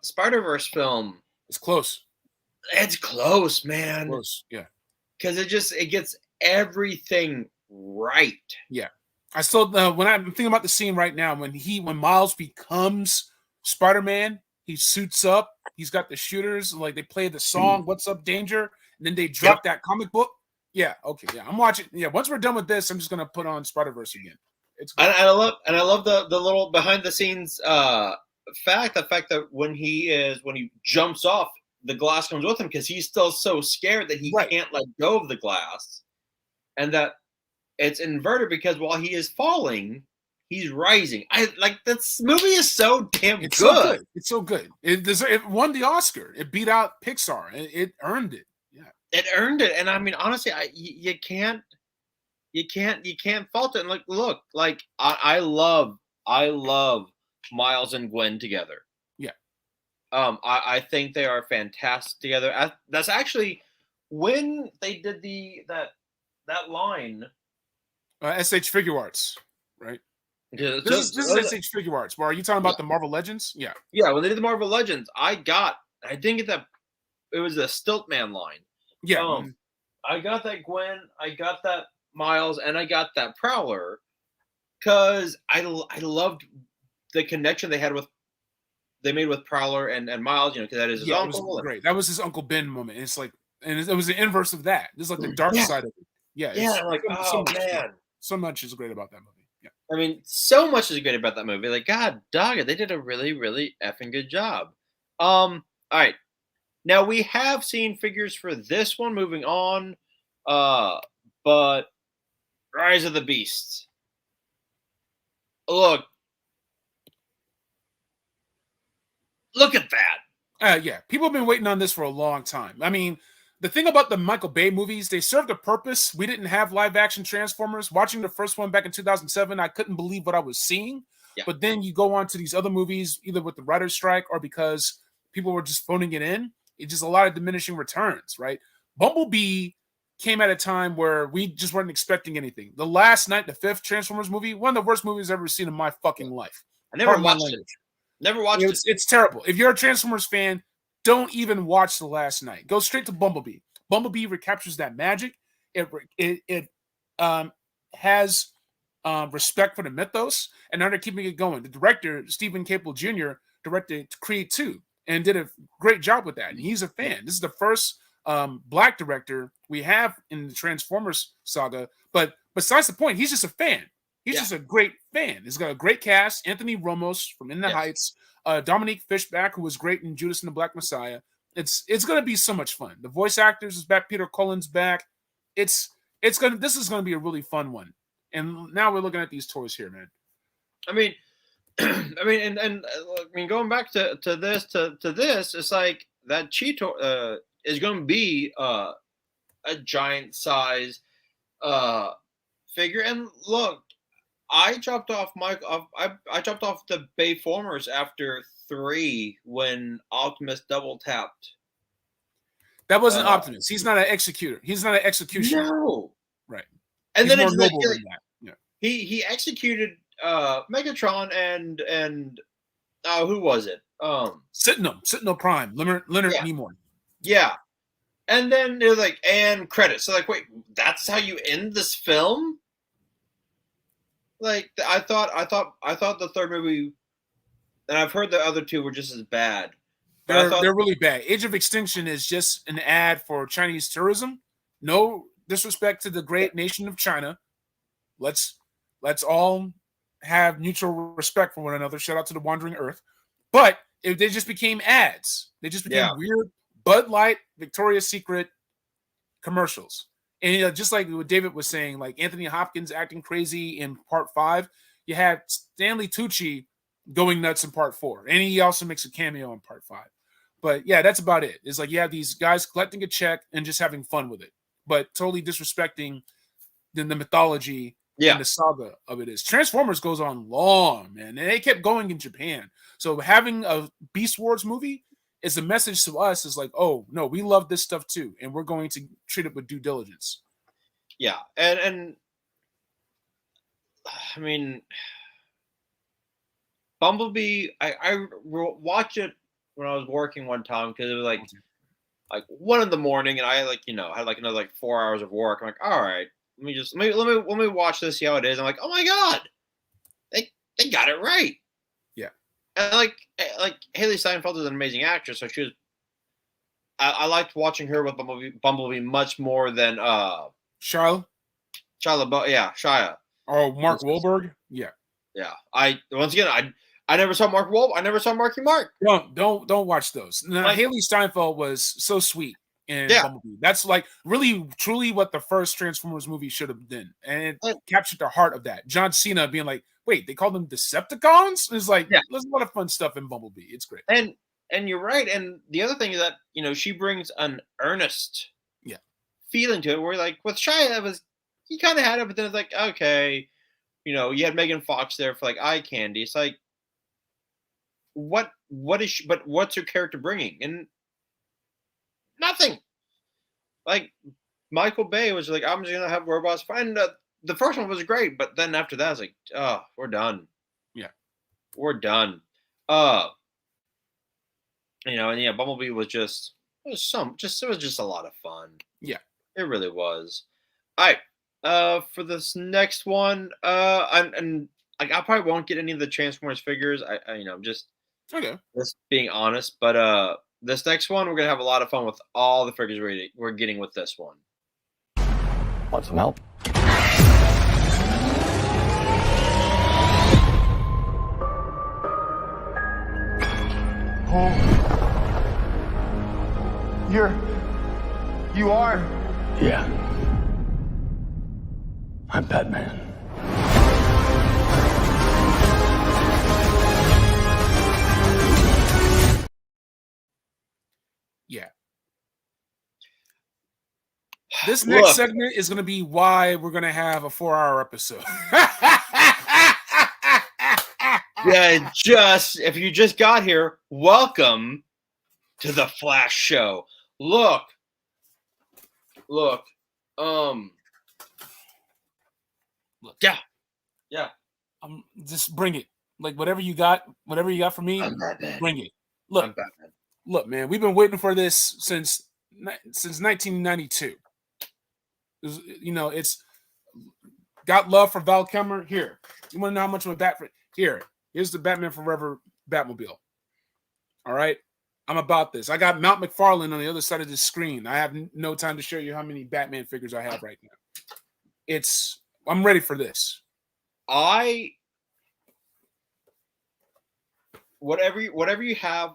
Spider-Verse film, it's close. It's close, man. Close, yeah. Because it gets everything right. Yeah, I still when I'm thinking about the scene right now when Miles becomes Spider-Man, he suits up. He's got the shooters. Like, they play the song "What's Up, Danger," and then they drop that comic book. Yeah, okay, yeah. I'm watching. Yeah, once we're done with this, I'm just gonna put on Spider-Verse again. It's good. And I love the little behind the scenes the fact that when he jumps off, the glass comes with him because he's still so scared that he Right. can't let go of the glass, and that it's inverted because while he is falling, he's rising. I like this movie is so damn It's good. so good. It's so good. It won the Oscar. It beat out Pixar. It earned it. Yeah. It earned it, and I mean honestly, you can't fault it. And look, I love Miles and Gwen together. Yeah. I think they are fantastic together. That's actually when they did that line. SH Figure Arts, right? Just- This is SH Figure Arts. Well, are you talking about the Marvel Legends? Yeah. Yeah, when they did the Marvel Legends, I didn't get that. It was the Stiltman line. Yeah. I got that Gwen, I got that Miles, and I got that Prowler because I loved the connection they made with Prowler and Miles. Because that is his It uncle. was great. That was his Uncle Ben moment. It's like, and it was the inverse of that. This is like the dark Yeah. side of it. Yeah. Yeah, I'm like, oh much, man. so much is great about that movie. Yeah. I mean, so much is great about that movie. Like, God dog it, they did a really, really effing good job. All right. Now we have seen figures for this one. Moving on, but Rise of the Beasts. Look at that. Yeah, people have been waiting on this for a long time. I mean, the thing about the Michael Bay movies, they served a purpose. We didn't have live action Transformers. Watching the first one back in 2007, I couldn't believe what I was seeing. Yeah. But then you go on to these other movies, either with the writer's strike or because people were just phoning it in. It's just a lot of diminishing returns, right? Bumblebee came at a time where we just weren't expecting anything. The Last Night, the fifth Transformers movie, one of the worst movies I've ever seen in my fucking life. I never Pardon my watched it. language. Never watched it. It's terrible. If you're a Transformers fan, don't even watch The Last Night. Go straight to Bumblebee. Bumblebee recaptures that magic. It has respect for the mythos, and now they're keeping it going. The director, Stephen Caple Jr., directed Creed 2 and did a great job with that. And he's a fan. This is the first black director we have in the Transformers saga. But besides the point, he's just a fan. He's just a great fan. He's got a great cast. Anthony Ramos from In the Heights, Dominique Fishback, who was great in Judas and the Black Messiah. It's going to be so much fun. The voice actors is back. Peter Cullen's back. This is going to be a really fun one. And now we're looking at these toys here, man. I mean, going back to this, it's like that Cheetor is going to be a giant size figure. And look, I dropped off I dropped off the Bayformers after 3 when Optimus double tapped. That wasn't Optimus. He's not an executor. He's not an executioner. No, Right. and He's then more it's like, noble than that. Yeah. he executed Megatron and who was it? Sentinel Prime, Leonard Nimoy. Yeah. And then they're like, and credits. So like, wait, that's how you end this film? Like, I thought the third movie, and I've heard the other two were just as bad. But They're really bad. Age of Extinction is just an ad for Chinese tourism. No disrespect to the great nation of China. Let's all have mutual respect for one another. Shout out to the Wandering Earth. But if they just became ads, they just became weird Bud Light, Victoria's Secret commercials. And just like what David was saying, like Anthony Hopkins acting crazy in part 5, you have Stanley Tucci going nuts in part 4. And he also makes a cameo in part 5. But yeah, that's about it. It's like you have these guys collecting a check and just having fun with it, but totally disrespecting the mythology and the saga of it is. Transformers goes on long, man. And they kept going in Japan. So having a Beast Wars movie is a message to us is like, oh, no, we love this stuff too. And we're going to treat it with due diligence. Yeah. And I mean, Bumblebee, I watched it when I was working one time because it was like 1 in the morning, and I had like another 4 hours of work. I'm like, all right, let me watch this, see how it is. I'm like, oh my god, they got it right. Yeah, and like Haley Steinfeld is an amazing actress, so I liked watching her with Bumblebee much more than Charlotte Shia LaBeouf, yeah, Shia. or Mark This is- Wahlberg. Yeah. Yeah, I never saw Mark Wahlberg. I never saw Marky Mark. Don't watch those. Now, Like- Haley Steinfeld was so sweet in Yeah. Bumblebee. That's like really truly what the first Transformers movie should have been, and it Like- captured the heart of that. John Cena being like, "Wait, they call them Decepticons?" It's like, Yeah. there's a lot of fun stuff in Bumblebee. It's great. And you're right. And the other thing is that she brings an earnest, Yeah. feeling to it. Where like with Shia, it was he kind of had it, but then it's like okay, you had Megan Fox there for like eye candy. It's like what is she, but what's her character bringing? And nothing. Like Michael Bay was like, I'm just gonna have robots fight. And the first one was great, but then after that, it's like, oh, we're done. Yeah. We're done. And yeah, Bumblebee was it was just a lot of fun. Yeah. It really was. All right. For this next one, and like I probably won't get any of the Transformers figures. I'm just Okay. being honest, but this next one we're gonna have a lot of fun with all the figures we're getting with this one. Want some help? Oh. You are? Yeah. I'm Batman. Yeah. This next Look. segment is going to be why we're going to have a 4-hour episode. Yeah, if you just got here, welcome to the Flash Show. Look, yeah. Just bring it. Like whatever you got for me, I'm Batman. bring it. I'm Look, Batman. look, man, we've been waiting for this since 1992. It's got love for Val Kilmer. Here, you want to know how much of a here's the Batman Forever Batmobile. All right, I'm about this. I got Mount McFarlane on the other side of the screen. I have no time to show you how many Batman figures I have right now. I'm ready for this. Whatever you have,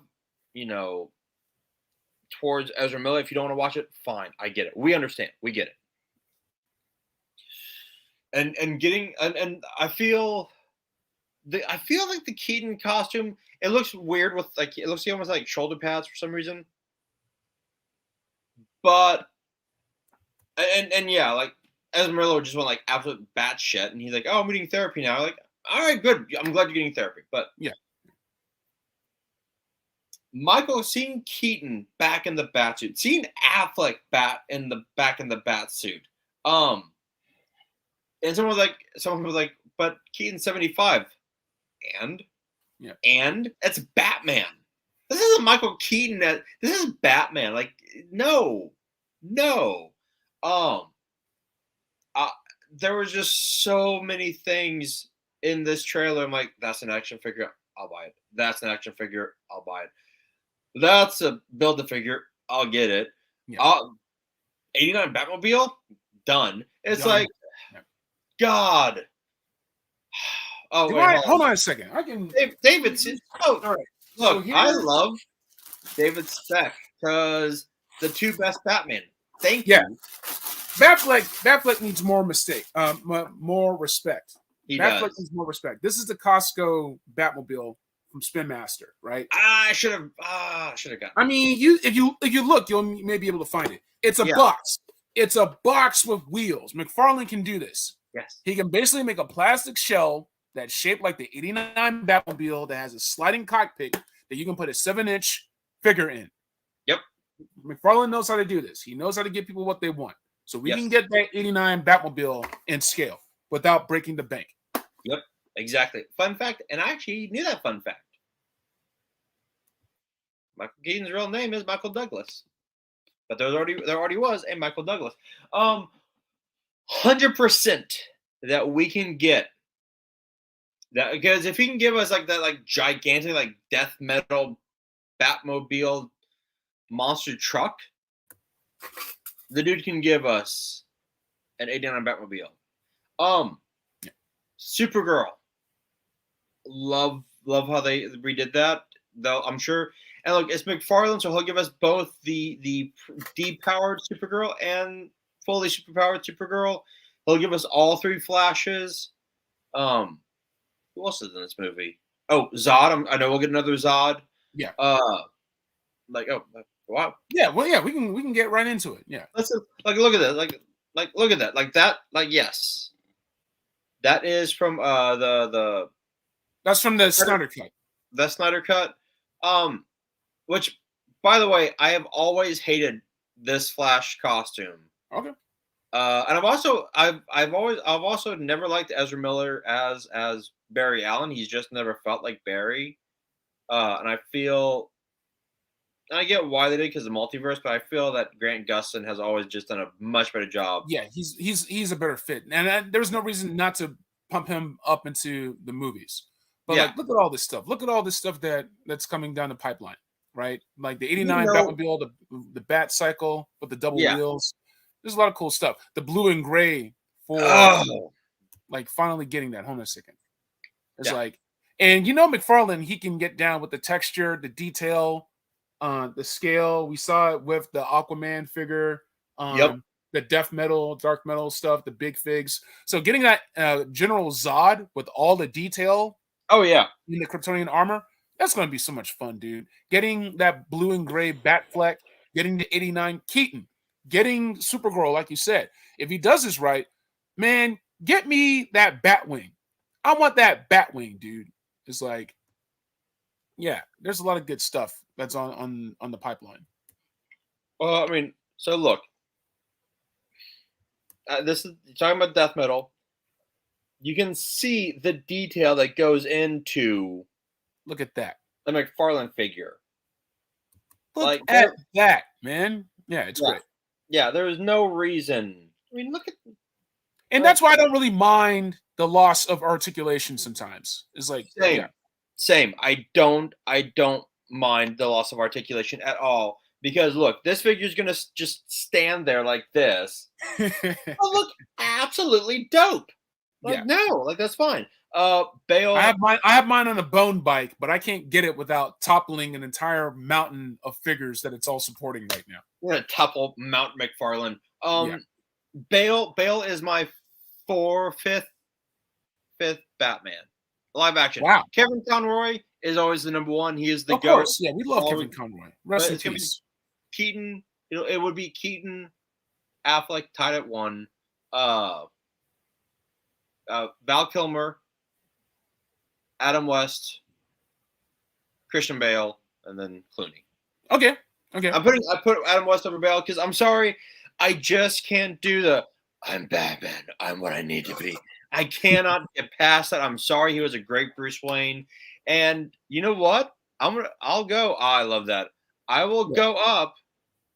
towards Ezra Miller, if you don't want to watch it, fine. I get it. We understand. We get it. And I feel like the Keaton costume, it looks weird with it looks almost like shoulder pads for some reason. But and yeah, like Ezra Miller just went like absolute batshit, and he's like, "Oh, I'm getting therapy now." Like, all right, good. I'm glad you're getting therapy, but yeah. Michael, seeing Keaton back in the bat suit, seeing Affleck back in the bat suit, and someone was like, but Keaton's 75, and it's Batman. This isn't Michael Keaton. This is Batman. Like, no. There was just so many things in this trailer. I'm like, that's an action figure. I'll buy it. That's an action figure. I'll buy it. That's a build-a-figure. I'll get it. Yeah. 89 Batmobile? Done. It's Done. like, Yeah. God. Oh, wait, Hold on a second. I can. David, All right. look, So I here's- love David Speck because the two best Batman. Thank Yeah. you. Batfleck needs more more respect. He Batfleck does. needs more respect. This is the Costco Batmobile from Spin Master, right? I should have gotten. I mean, if you look, you'll maybe be able to find it. It's a Yeah. box. It's a box with wheels. McFarlane can do this. Yes. He can basically make a plastic shell that's shaped like the 89 Batmobile that has a sliding cockpit that you can put a 7-inch figure in. Yep. McFarlane knows how to do this. He knows how to give people what they want. So we Yes. can get that 89 Batmobile in scale without breaking the bank. Yep. Exactly. Fun fact, and I actually knew that fun fact. Michael Keaton's real name is Michael Douglas, but there already was a Michael Douglas. 100% that we can get that, because if he can give us like that like gigantic like death metal Batmobile monster truck, the dude can give us and 89 Batmobile. Supergirl. Love how they redid that. Though I'm sure, and look, it's McFarlane, so he'll give us both the depowered Supergirl and fully superpowered Supergirl. He'll give us all three Flashes. Who else is in this movie? Oh, Zod. I know we'll get another Zod. Yeah. Wow. Yeah. Well, yeah, we can get right into it. Yeah. Let's look at that. Look at that. Like that. Like yes. That is from the That's from the Snyder Cut. the Snyder Cut. Which, by the way, I have always hated this Flash costume. Okay. And I've also never liked Ezra Miller as Barry Allen. He's just never felt like Barry. And I get why they did because of the multiverse, but I feel that Grant Gustin has always just done a much better job. Yeah, he's a better fit, and there's no reason not to pump him up into the movies. But Yeah. like, look at all this stuff. Look at all this stuff that's coming down the pipeline, right? Like the '89 You know- Batmobile, the Bat Cycle with the double Yeah. wheels. There's a lot of cool stuff. The blue and gray for Oh, like finally getting that home a second. It's Yeah. like, and McFarlane, he can get down with the texture, the detail, the scale. We saw it with the Aquaman figure, Yep. the death metal, dark metal stuff, the big figs. So getting that General Zod with all the detail oh yeah. in the Kryptonian armor, that's going to be so much fun, dude. Getting that blue and gray Batfleck, getting the '89 Keaton, getting Supergirl, like you said. If he does this right, man, get me that Batwing. I want that Batwing, dude. It's like, yeah, there's a lot of good stuff that's on the pipeline. Well, I mean, so look, this is you're talking about death metal. You can see the detail that goes into Look at that. the McFarlane figure. Look Like, at that, man. Yeah, it's Yeah. great. Yeah, there is no reason. I mean, look at And that's why I don't really mind the loss of articulation sometimes. It's like, same, yeah. same. I don't mind the loss of articulation at all because look, this figure is gonna just stand there like this. Oh, look, absolutely dope. Like Yeah. no, like that's fine. Bale. I have mine on a bone bike, but I can't get it without toppling an entire mountain of figures that it's all supporting right now. We're gonna topple Mount McFarlane. Yeah. Bale is my fifth Batman. Live action. Wow. Kevin Conroy is always the number one. He is the Of GOAT. course, yeah, we love Always- Kevin Conroy. Rest but in it's gonna be- peace. Keaton, it would be Keaton, Affleck tied at one. Val Kilmer, Adam West, Christian Bale, and then Clooney. Okay. I put Adam West over Bale because I'm sorry, I just can't do the I'm Batman. I'm what I need to be. I cannot get past that. I'm sorry. He was a great Bruce Wayne, and you know what? I'll go. Oh, I love that. I will go up.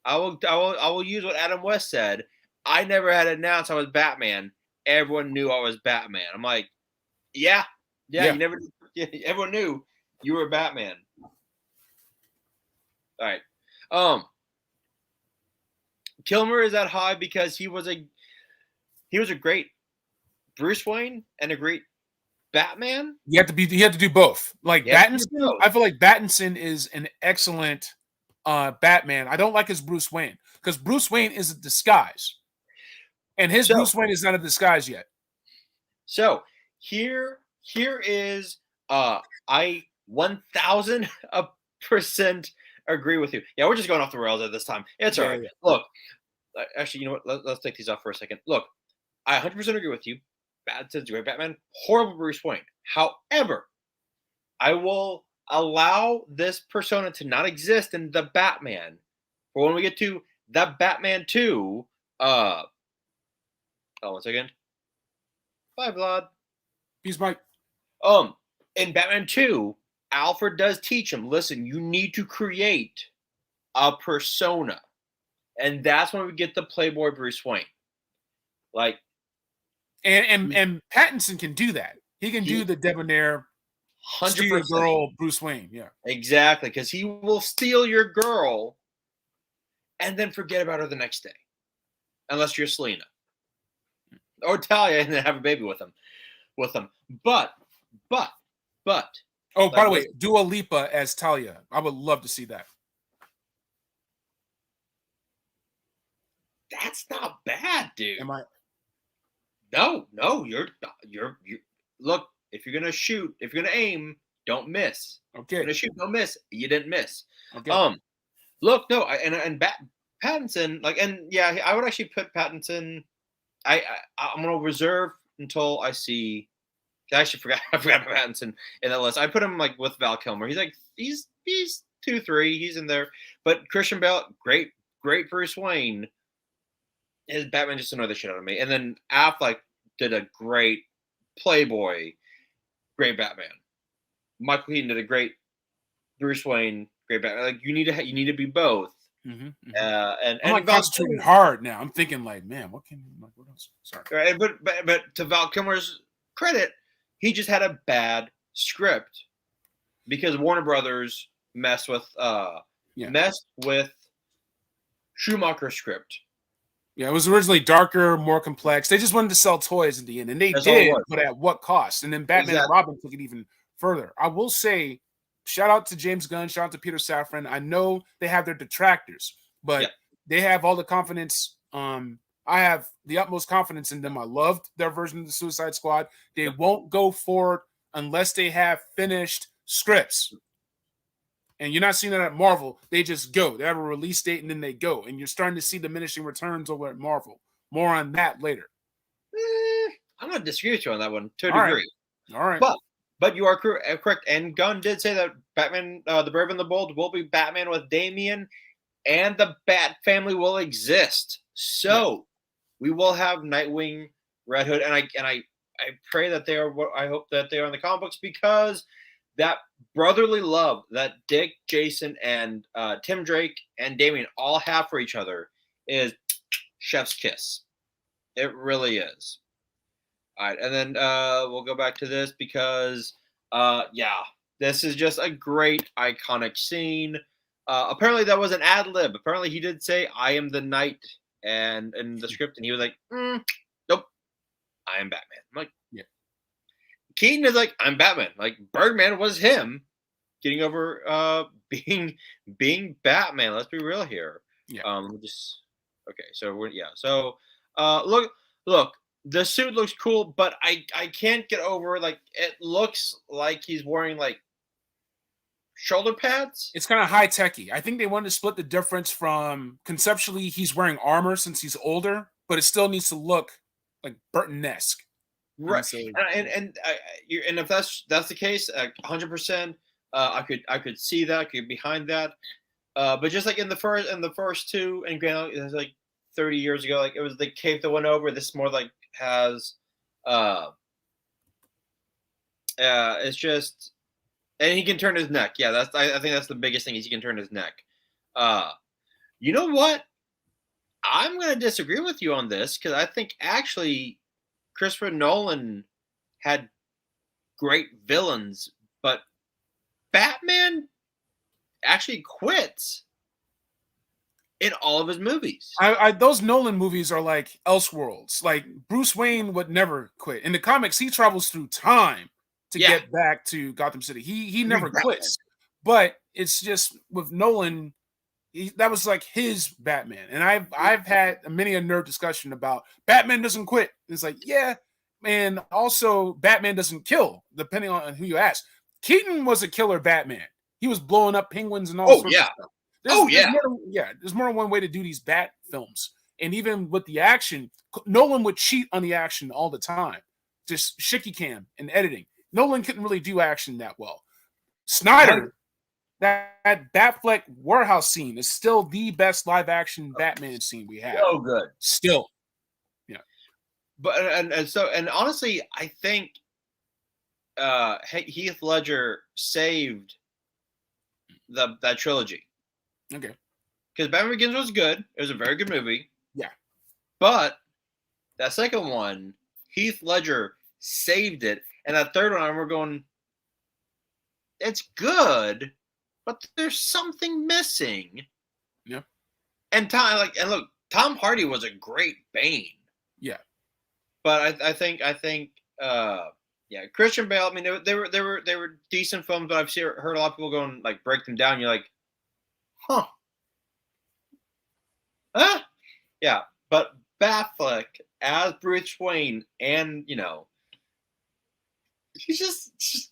I will use what Adam West said. I never had to announce I was Batman. Everyone knew I was Batman. I'm like, yeah. You never. Yeah, everyone knew you were Batman. All right. Kilmer is that high because he was a great Bruce Wayne and a great Batman. You have to do both. Like You have to do Battinson, both. I feel like Battinson is an excellent Batman. I don't like his Bruce Wayne because Bruce Wayne is a disguise, and his So- Bruce Wayne is not a disguise yet. So here is I 1000% agree with you. Yeah, we're just going off the rails at this time. It's all Yeah, right. yeah. Look, actually, you know what? Let's take these off for a second. Look, I 100% agree with you. Batman's great Batman, horrible Bruce Wayne. However, I will allow this persona to not exist in the Batman. For when we get to the Batman 2, hold on 1 second. Bye, Vlad. He's Mike. In Batman 2, Alfred does teach him, listen, you need to create a persona. And that's when we get the Playboy Bruce Wayne. Like, And Pattinson can do that. He can do the debonair, steal your 100%. girl Bruce Wayne. Yeah. Exactly, because he will steal your girl and then forget about her the next day. Unless you're Selena. or Talia and then have a baby with him. But Oh, by like, the way, Dua Lipa as Talia. I would love to see that. that's not bad, dude. Am I? No, you're look, if you're gonna shoot, if you're gonna aim, don't miss. If you're Okay. gonna shoot, don't miss. You didn't miss. Okay. Look, no, Pattinson, like, and yeah, I would actually put Pattinson. I'm gonna reserve until I see. I actually forgot about Pattinson in that list. I put him like with Val Kilmer. He's 2-3. He's in there. But Christian Bale, great Bruce Wayne. His Batman just annoyed the shit out of me. And then Affleck did a great Playboy, great Batman. Michael Keaton did a great Bruce Wayne, great Batman. Like you need to be both. Mhm, mhm. And I'm like Val concentrating Kilmer- hard now. I'm thinking like, man, what else? Sorry. Right, but to Val Kilmer's credit, he just had a bad script because Warner Brothers messed with Schumacher's script. Yeah, it was originally darker, more complex. They just wanted to sell toys in the end, and they That's all it did, was. but at what cost? And then Batman and Exactly. Robin took it even further. I will say, shout out to James Gunn, shout out to Peter Safran. I know they have their detractors, but Yeah. they have all the confidence. I have the utmost confidence in them. I loved their version of the Suicide Squad. They won't go forward unless they have finished scripts. And you're not seeing that at Marvel. They just go. They have a release date and then they go. And you're starting to see diminishing returns over at Marvel. More on that later. I'm going to disagree with you on that one to a All right. degree. All right. But you are correct. And Gunn did say that Batman, the Brave and the Bold, will be Batman with Damian, and the Bat family will exist. So we will have Nightwing, Red Hood, and I pray that they are what I hope that they are in the comic books, because that brotherly love that Dick, Jason, and Tim Drake and Damian all have for each other is chef's kiss. It really is. All right, and then we'll go back to this because, this is just a great, iconic scene. Apparently, that was an ad lib. Apparently, he did say, "I am the knight," and in the script, and he was like, "Nope, I am Batman." I'm like, Yeah. Keaton is like, "I'm Batman." Like Birdman was him getting over being Batman. Let's be real here. Yeah. Okay. So look. The suit looks cool, but I can't get over, like, it looks like he's wearing like shoulder pads. It's kind of high techy. I think they wanted to split the difference from conceptually he's wearing armor since he's older, but it still needs to look like Burton-esque. Right, so- and if that's the case, 100%, I could see that, I could get behind that, but just like in the first two, and granted, it was like 30 years ago, like it was the cape that went over. This more like has, it's just, and he can turn his neck. Yeah, I think that's the biggest thing, is he can turn his neck. You know what? I'm gonna disagree with you on this, because I think actually Christopher Nolan had great villains, but Batman actually quits in all of his movies. Those Nolan movies are like Elseworlds. Like Bruce Wayne would never quit. In the comics, he travels through time to Yeah. get back to Gotham City. He never Batman. quits. But it's just with Nolan, that was like his Batman. And I've had many a nerd discussion about Batman doesn't quit. It's like, yeah, and also Batman doesn't kill, depending on who you ask. Keaton was a killer Batman. He was blowing up penguins and all Oh, sorts yeah. of stuff. There's more than one way to do these Bat films. And even with the action, Nolan would cheat on the action all the time. Just shaky cam and editing. Nolan couldn't really do action that well. Snyder, that Batfleck warehouse scene is still the best live action Batman scene we have. So good. Still. But and honestly, I think Heath Ledger saved that trilogy. Okay. Because Batman Begins was good. It was a very good movie. Yeah. But that second one, Heath Ledger saved it. And that third one, I remember going, it's good, but there's something missing. Yeah. And look, Tom Hardy was a great Bane. Yeah. but I think yeah, Christian Bale. I mean, they were decent films, but heard a lot of people go and like break them down. You're like, huh, huh, yeah. But Batfleck as Bruce Wayne, and he's just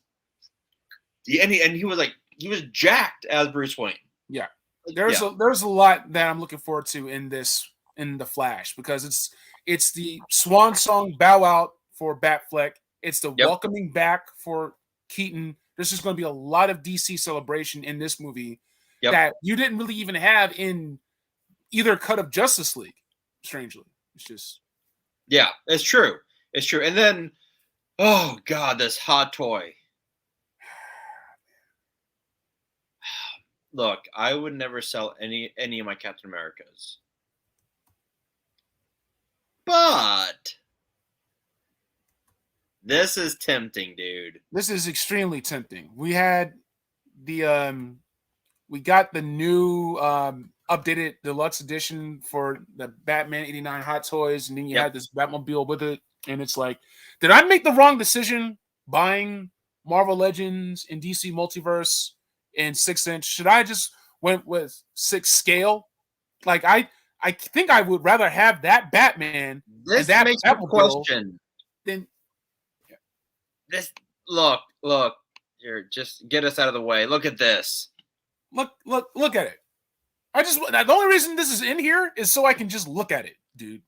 yeah, and he was jacked as Bruce Wayne. Yeah. Yeah. There's a lot that I'm looking forward to in the Flash, because it's the swan song bow out for Batfleck. It's the Yep. welcoming back for Keaton. There's just going to be a lot of DC celebration in this movie Yep. that you didn't really even have in either cut of Justice League. Strangely, it's just Yeah, it's true. It's true. And then, oh God, this hot toy. Look, I would never sell any of my Captain Americas. But this is tempting, dude. this is extremely tempting. We got the new updated deluxe edition for the Batman 89 Hot Toys, and then you Yep. had this Batmobile with it, and it's like, did I make the wrong decision buying Marvel Legends and DC Multiverse in 6-inch? Should I just went with 6 scale? Like I think I would rather have that Batman This that makes me Batmobile question. than This look. Here, just get us out of the way. Look at this. look at it. The only reason this is in here is so I can just look at it, dude.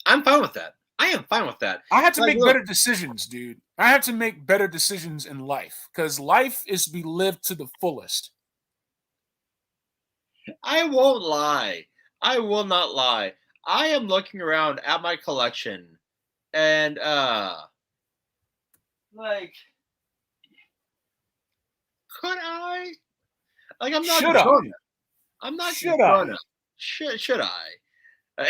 I'm fine with that. I am fine with that. I have to Like, make look. better decisions, dude. I have to make better decisions in life, because life is to be lived to the fullest. I won't lie. I will not lie. I am looking around at my collection, and like, could I? Like, I'm not Should I? gonna. I'm not Should gonna. Should I?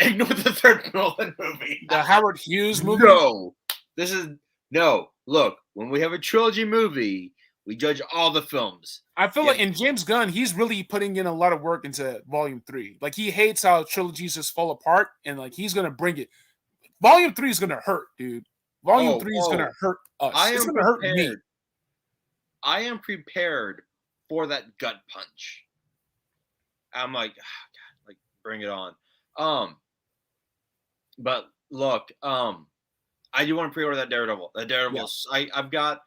Ignore the third Nolan movie. The Howard Hughes movie. No, this is no. Look, when we have a trilogy movie, we judge all the films. I feel Yeah. like in James Gunn, he's really putting in a lot of work into Volume 3. Like, he hates how trilogies just fall apart, and like he's gonna bring it. Volume 3 is gonna hurt, dude. Volume 3 is gonna hurt us. I It's am gonna hurt me. prepared. I am prepared for that gut punch. I'm like, "Ah, God, like bring it on. But look, I do want to pre-order that Daredevil. That Daredevil. I've got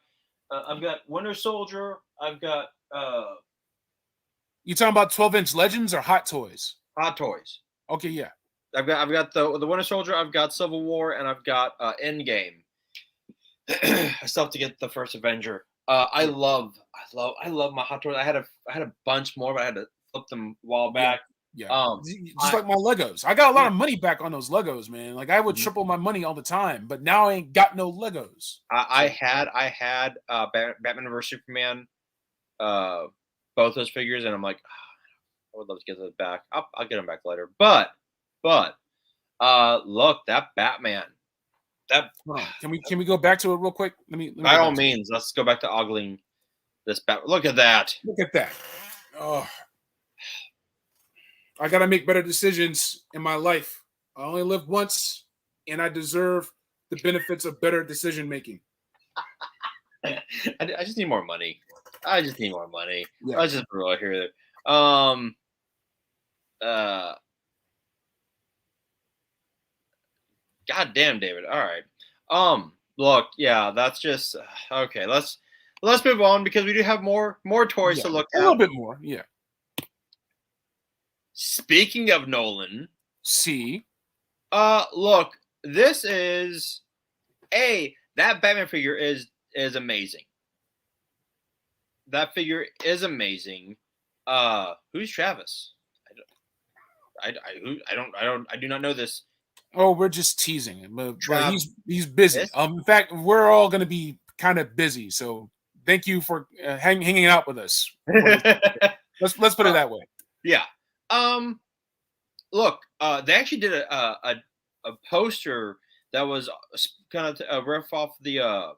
Winter Soldier. I've got You talking about 12-inch Legends or Hot Toys? Hot Toys. Okay, yeah. I've got the Winter Soldier. I've got Civil War, and I've got Endgame. I still have to get the first Avenger. I love my Hot Toys. I had a bunch more, but I had to flip them a while back. Yeah. Just like my Legos. I got a lot of money back on those Legos, man. Like, I would Mhm. triple my money all the time, but now I ain't got no Legos. I had Batman vs Superman, both those figures, and I'm like, I would love to get those back. I'll get them back later. But look, that Batman. That Hold on. Can we go back to it real quick? Let me by go all back to it. means, let's go back to ogling this Bat. Look at that. Look at that. Oh. I gotta make better decisions in my life. I only live once, and I deserve the benefits of better decision making. I just need more money. I just need more money. Yeah. I just real here. God damn, David. All right. Look, yeah, that's just okay. Let's move on because we do have more toys to Yeah, look a at. little bit more. Yeah. Speaking of Nolan, See, look, this is that Batman figure is amazing. That figure is amazing. Who's Travis? I do not know this. oh, we're just teasing him, but Trav- he's busy. This- In fact, we're all gonna be kind of busy. So thank you for hanging out with us. Let's put it that way. Yeah. Look, they actually did a poster that was kind of a riff off the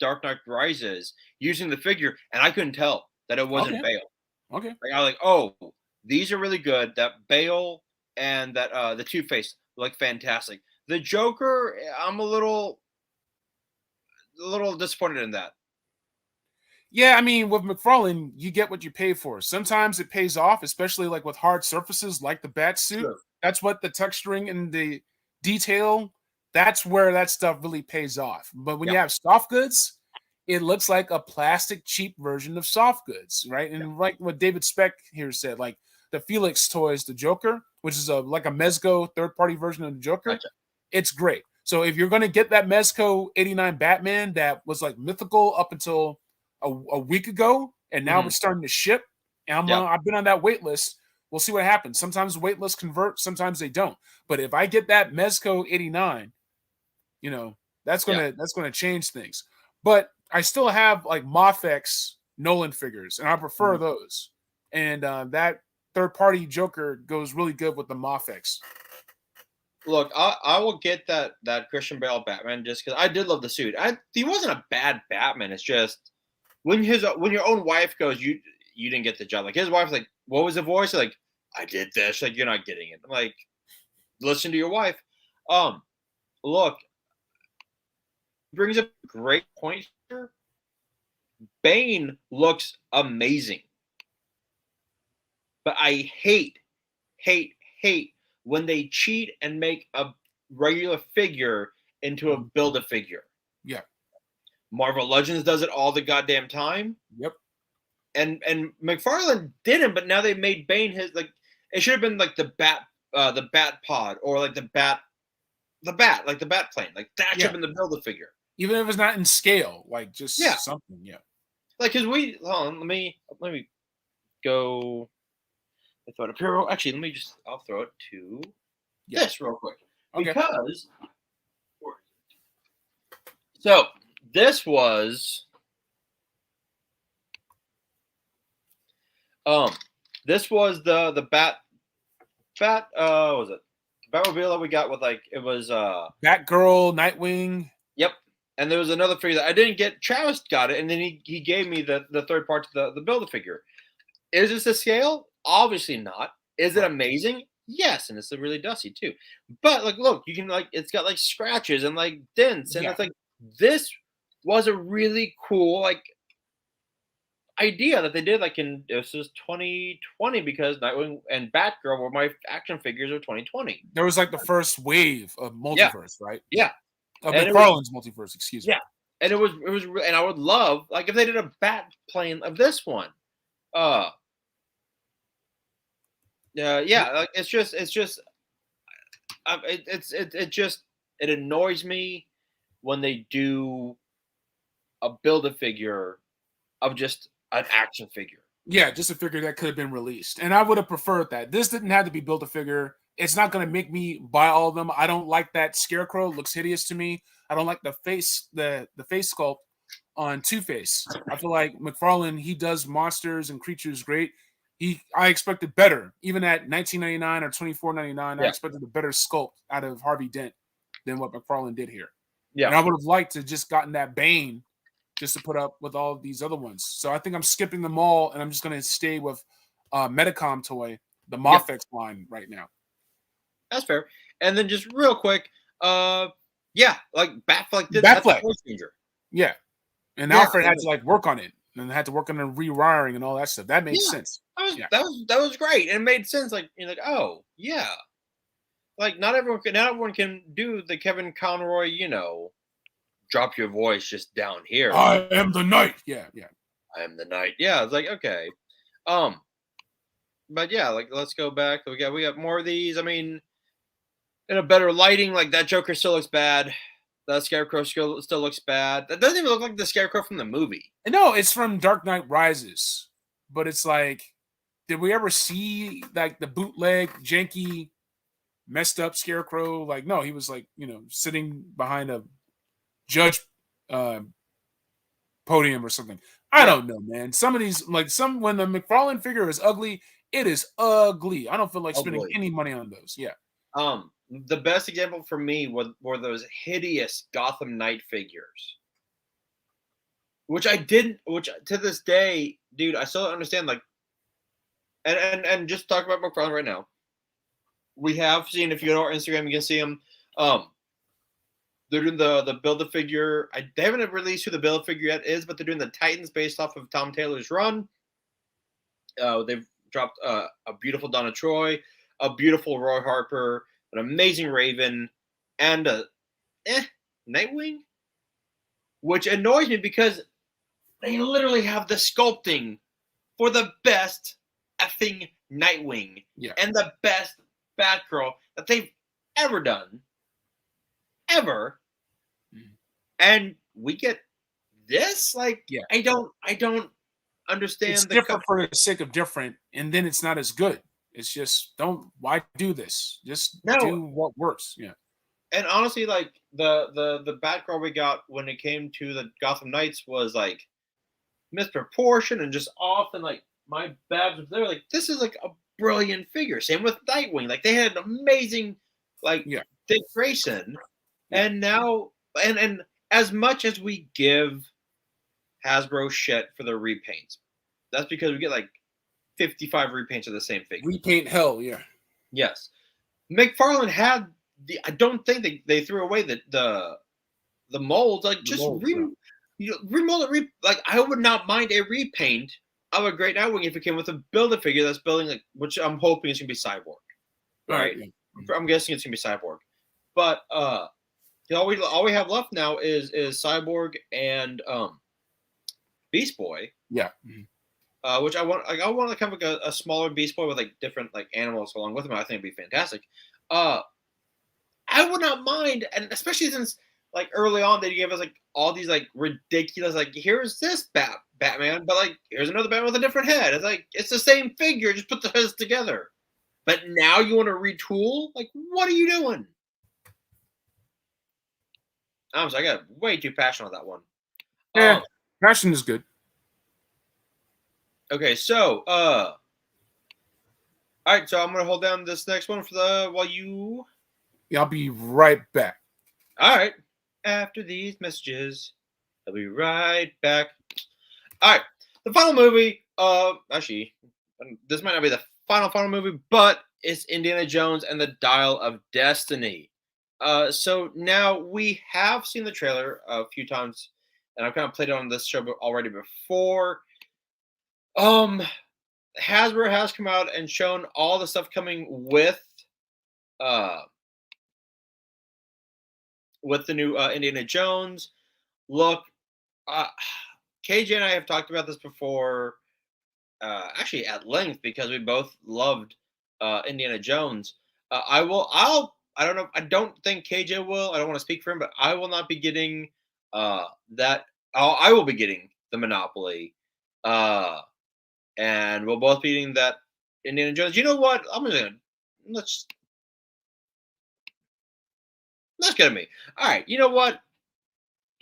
Dark Knight Rises using the figure, and I couldn't tell that it wasn't Okay. Bale. Okay. Like, I was like, oh, these are really good. That Bale and that the Two-Face look fantastic. The Joker, I'm a little disappointed in that. Yeah, I mean, with McFarlane, you get what you pay for. Sometimes it pays off, especially like with hard surfaces like the bat suit. Sure. That's what the texturing and the detail, that's where that stuff really pays off. But when you Yeah. have soft goods, it looks like a plastic cheap version of soft goods, right? And like what David Speck here said, like the Felix toys, the Joker, which is like a Mezco third-party version of the Joker, Gotcha. it's great. So if you're going to get that Mezco 89 Batman that was like mythical up until a week ago, and now Mhm. it's starting to ship, and Yeah. I've been on that wait list. We'll see what happens. Sometimes the wait lists convert, sometimes they don't. But if I get that Mezco 89, that's gonna change things. But I still have like Mafex Nolan figures, and I prefer Mhm. those. And that third party Joker goes really good with the Mafex. Look, I will get that Christian Bale Batman just because I did love the suit. He wasn't a bad Batman. It's just when your own wife goes, you didn't get the job. Like his wife's like, what was the voice? Like, I did this. Like, you're not getting it. I'm like, listen to your wife. Look, brings up a great point here. Bane looks amazing. But I hate when they cheat and make a regular figure into a Build-A-Figure. Yeah. Marvel Legends does it all the goddamn time. Yep. And McFarlane didn't, but now they made Bane his like it should have been like the bat pod or like the bat plane. Like that should Yeah. have been the Build-A-Figure. Even if it's not in scale, like just Yeah. something. Yeah. Like cause hold on, let me go I throw it up here. Actually, I'll throw it to Yeah. this real quick. Okay. Because so this was the bat what was it? Batmobile that we got with like it was Batgirl, Nightwing. yep. And there was another figure that I didn't get. Travis got it, and then he gave me the third part to the Build-A-Figure. Is this the scale? Obviously not. Is it amazing? Yes, and it's really dusty too. But like, look, you can like it's got like scratches and like dents, and Yeah. it's like this was a really cool like idea that they did. Like this was 2020 because Nightwing and Batgirl were my action figures of 2020. There was like the first wave of multiverse, right? Yeah. Of And it was- McFarlane's multiverse, excuse me. Yeah. And it was and I would love like if they did a bat plane of this one. Yeah, like it's just it annoys me when they do a Build-A-Figure of just an action figure. Yeah, just a figure that could have been released. And I would have preferred that. This didn't have to be built a figure. It's not going to make me buy all of them. I don't like that Scarecrow. It looks hideous to me. I don't like the face sculpt on Two-Face. I feel like McFarlane, he does monsters and creatures great. I expected better. Even at $19.99 or $24.99, I Yeah. expected a better sculpt out of Harvey Dent than what McFarlane did here. Yeah. And I would have liked to just gotten that Bane just to put up with all of these other ones. So I think I'm skipping them all, and I'm just going to stay with Metacom toy, the Mafex line right now. That's fair. And then just real quick, yeah, like Batfleck did Batfleck. that's a voice changer. Yeah. And Yeah, Alfred had and- to like work on it and had to work on the rewiring and all that stuff. That made Yeah. sense. Yeah. That was great. And it made sense. Like you're like, oh yeah. Like not everyone can do the Kevin Conroy, drop your voice just down here. I am the knight. Yeah, yeah. I am the knight. Yeah, it's like okay. But yeah, like let's go back. We got more of these. I mean, in a better lighting, like that Joker still looks bad. That Scarecrow still looks bad. That doesn't even look like the Scarecrow from the movie. No, it's from Dark Knight Rises. But it's like, did we ever see like the bootleg, janky, messed up Scarecrow? Like, no, he was like, sitting behind a judge podium or something. I don't know, man. Some of these, like when the McFarlane figure is ugly, it is ugly. I don't feel like spending Ugly. any money on those. Yeah. The best example for me were those hideous Gotham Knight figures. Which to this day, dude, I still don't understand. Like, and just talk about McFarlane right now. We have seen, if you go to our Instagram, you can see him. They're doing the Build-A-Figure. They haven't released who the Build-A-Figure yet is, but they're doing the Titans based off of Tom Taylor's run. They've dropped a beautiful Donna Troy, a beautiful Roy Harper, an amazing Raven, and a Nightwing, which annoys me because they literally have the sculpting for the best effing Nightwing and the best Batgirl that they've ever done. Ever. And we get this? Like, I don't understand. It's different for the sake of different, and then it's not as good. It's just why do this? Just do what works. Yeah. And honestly, like the Batgirl we got when it came to the Gotham Knights was like misproportioned and just off, and like my babs was there. Like, this is like a brilliant figure. Same with Nightwing. Like, they had an amazing Dick Grayson. And now and as much as we give Hasbro shit for their repaints, that's because we get like 55 repaints of the same figure. Repaint hell, Yes. McFarlane had I don't think they threw away the molds. Like, just remold it. Like, I would not mind a repaint of a Great Nightwing if it came with a Build-A-Figure that's building, like, which I'm hoping is gonna be Cyborg. Right? I'm guessing it's gonna be Cyborg. But all we have left now is Cyborg and Beast Boy. Yeah. Which I want like kind of like a smaller Beast Boy with like different like animals along with him. I think it'd be fantastic. I would not mind, and especially since like early on they gave us like all these like ridiculous, like, here's this Batman, but like here's another Batman with a different head. It's like it's the same figure, just put the heads together. But now you want to retool? Like, what are you doing? I'm sorry, I got way too passionate on that one. Yeah, passion is good. Okay, so all right, so I'm gonna hold down this next one for while you. Yeah, I'll be right back. All right. After these messages, I'll be right back. All right, the final movie. Actually, this might not be the final movie, but it's Indiana Jones and the Dial of Destiny. So now we have seen the trailer a few times, and I've kind of played it on this show already before. Hasbro has come out and shown all the stuff coming with the new Indiana Jones. Look, KJ and I have talked about this before, actually at length, because we both loved Indiana Jones. I don't know. I don't think KJ will. I don't want to speak for him, but I will not be getting that. I will be getting the Monopoly, and we'll both be getting that Indiana Jones. You know what? Let's get at me. All right. You know what?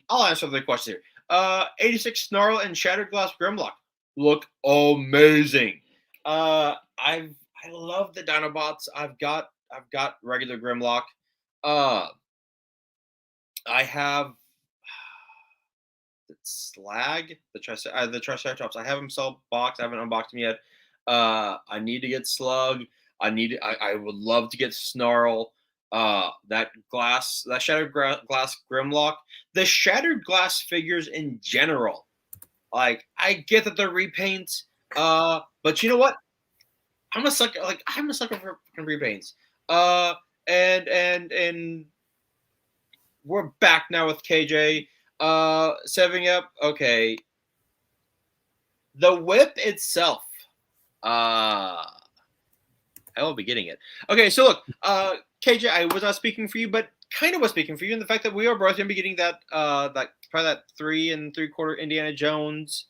I'll answer the question here. 86 Snarl and Shattered Glass Grimlock look amazing. I love the Dinobots. I've got regular Grimlock. I have Slag, the Triceratops. I have him sold box. I haven't unboxed him yet. I need to get Slug. I would love to get Snarl. That Shattered Glass Grimlock. The Shattered Glass figures in general. Like, I get that they're repaints. But you know what? I'm a sucker for fucking repaints. And we're back now with KJ. Setting up. Okay. The whip itself. I will be getting it. Okay, so look, KJ, I was not speaking for you, but kind of was speaking for you in the fact that we are both going to be getting that probably that 3 3/4 Indiana Jones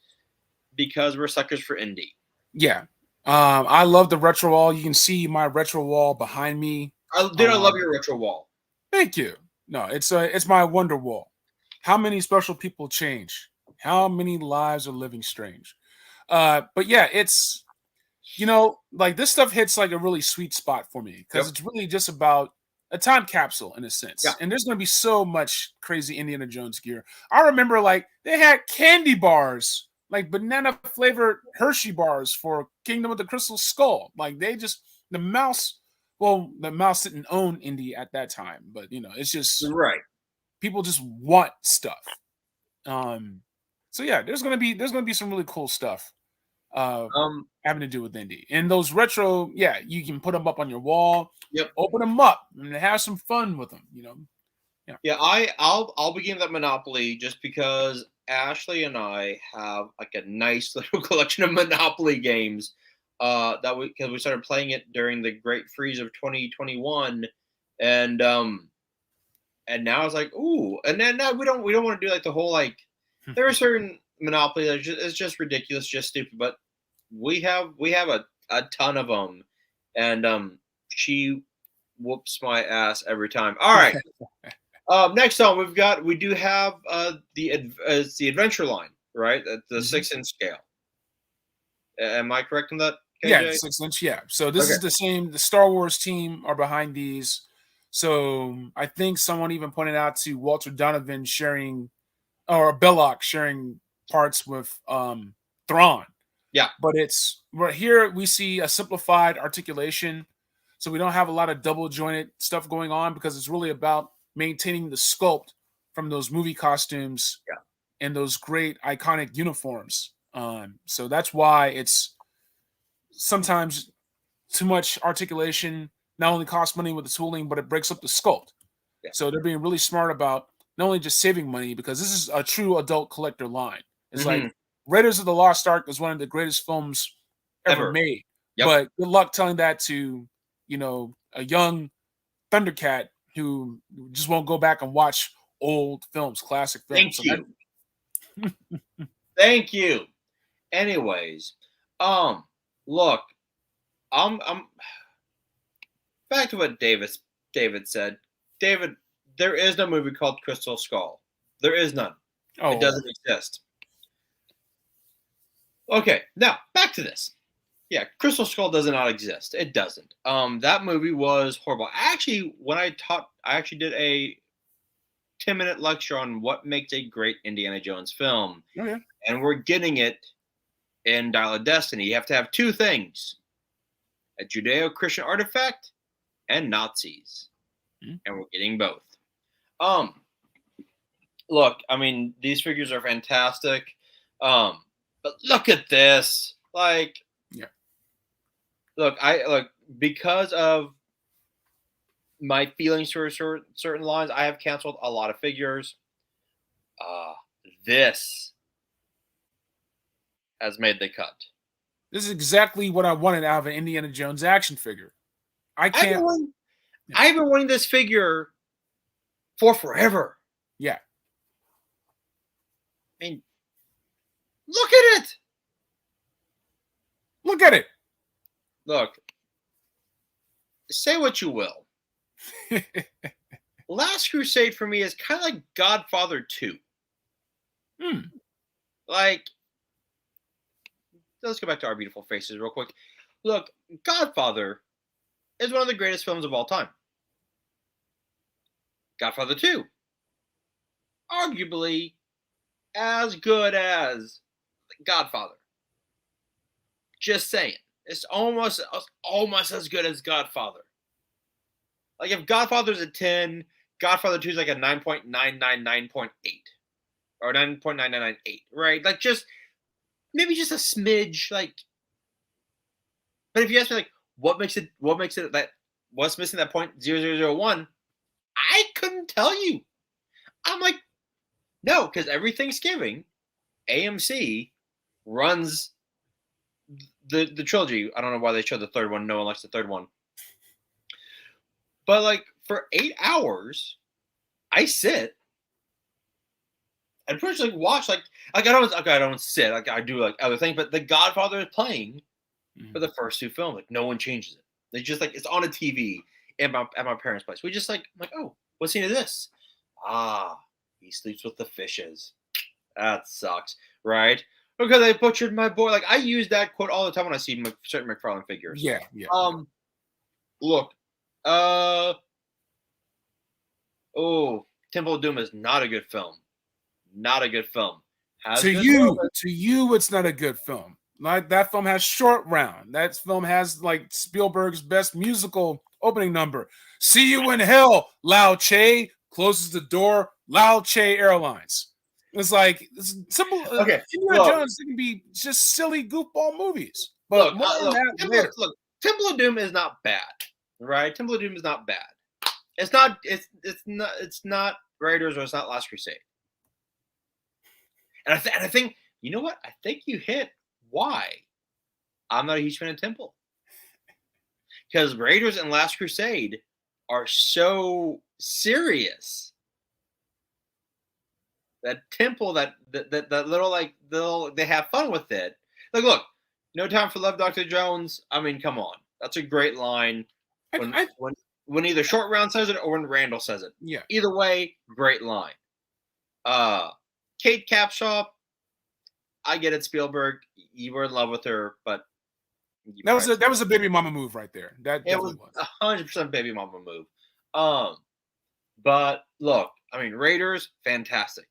because we're suckers for indie. Yeah. I love the retro wall. You can see my retro wall behind me. I love your retro wall. Thank you. No, it's my wonder wall. How many special people change? How many lives are living strange? But yeah, it's, like, this stuff hits like a really sweet spot for me because it's really just about a time capsule in a sense. Yeah. And there's going to be so much crazy Indiana Jones gear. I remember, like, they had candy bars, like banana flavored Hershey bars for Kingdom of the Crystal Skull. Like, the mouse didn't own Indy at that time, but it's just right. people just want stuff. So yeah, there's gonna be some really cool stuff having to do with indie. And those retro, yeah, you can put them up on your wall. Yep. Open them up and have some fun with them. Yeah, I'll begin that Monopoly just because Ashley and I have like a nice little collection of Monopoly games. Because we started playing it during the Great Freeze of 2021, and now it's like, ooh, and then now we don't want to do like the whole like there are certain Monopoly that it's just ridiculous, just stupid, but we have a ton of them, and she whoops my ass every time. All right. Next on, we do have the Adventure Line, right? At the 6-inch scale. Am I correct in that? KJ? Yeah, 6-inch. Yeah. So this is the same. The Star Wars team are behind these. So I think someone even pointed out to Walter Donovan sharing, or Belloc sharing parts with Thrawn. Yeah. But right here we see a simplified articulation. So we don't have a lot of double jointed stuff going on because it's really about maintaining the sculpt from those movie costumes and those great iconic uniforms. So that's why it's sometimes too much articulation not only costs money with the tooling, but it breaks up the sculpt. Yeah. So they're being really smart about not only just saving money, because this is a true adult collector line. It's like Raiders of the Lost Ark is one of the greatest films ever made. Yep. But good luck telling that to, a young Thundercat who just won't go back and watch old films, classic films. Thank you. Thank you. Anyways, look, I'm back to what David said. David, there is no movie called Crystal Skull. There is none. It doesn't exist. Okay, now back to this. Yeah, Crystal Skull does not exist. It doesn't. That movie was horrible. Actually, when I actually did a 10-minute lecture on what makes a great Indiana Jones film. Oh, yeah. And we're getting it in Dial of Destiny. You have to have two things: a Judeo-Christian artifact and Nazis. And we're getting both. Look, I mean, these figures are fantastic. But look at this. Like, Look, because of my feelings towards certain lines, I have canceled a lot of figures. This has made the cut. This is exactly what I wanted out of an Indiana Jones action figure. I've been wanting this figure for forever. Yeah. I mean, look at it. Look at it. Look, say what you will. Last Crusade for me is kind of like Godfather 2. Like, let's go back to Our Beautiful Faces real quick. Look, Godfather is one of the greatest films of all time. Godfather 2, arguably as good as Godfather. Just saying. It's almost as good as Godfather. Like, if Godfather's a 10, Godfather 2 is like a 9.999.8 or 9.9998, right? Like, just maybe just a smidge, like. But if you ask me, like, what's missing that 0.0001, I couldn't tell you. I'm like, no, because every Thanksgiving, AMC runs the trilogy. I don't know why they showed the third one. No one likes the third one. But like for 8 hours, I sit and pretty much like watch like I don't sit, like I do like other things, but The Godfather is playing for the first two films. Like no one changes it. They just like it's on a TV at my parents' place. We just like I'm like, oh, what scene is this? He sleeps with the fishes. That sucks, right? Because they butchered my boy. Like I use that quote all the time when I see certain McFarlane figures. Yeah. Look. Temple of Doom is not a good film. Not a good film. To you, it's not a good film. Like that film has Short Round. That film has like Spielberg's best musical opening number. See You in Hell, Lao Che closes the door, Lao Che Airlines. It's like it's simple. Okay, Indiana look. Jones can be just silly goofball movies, but Look, more on that later. Temple of Doom is not bad, right? Temple of Doom is not bad. It's not. It's not Raiders or it's not Last Crusade. And I think you know what? I think you hit why I'm not a huge fan of Temple, because Raiders and Last Crusade are so serious. That Temple, that little they have fun with it. Like, look, no time for love, Dr. Jones. I mean, come on, that's a great line. When either Short Round says it or when Randall says it. Yeah. Either way, great line. Kate Capshaw, I get it, Spielberg. You were in love with her, but that was a baby mama move right there. That it was 100% baby mama move. But look, I mean, Raiders, fantastic.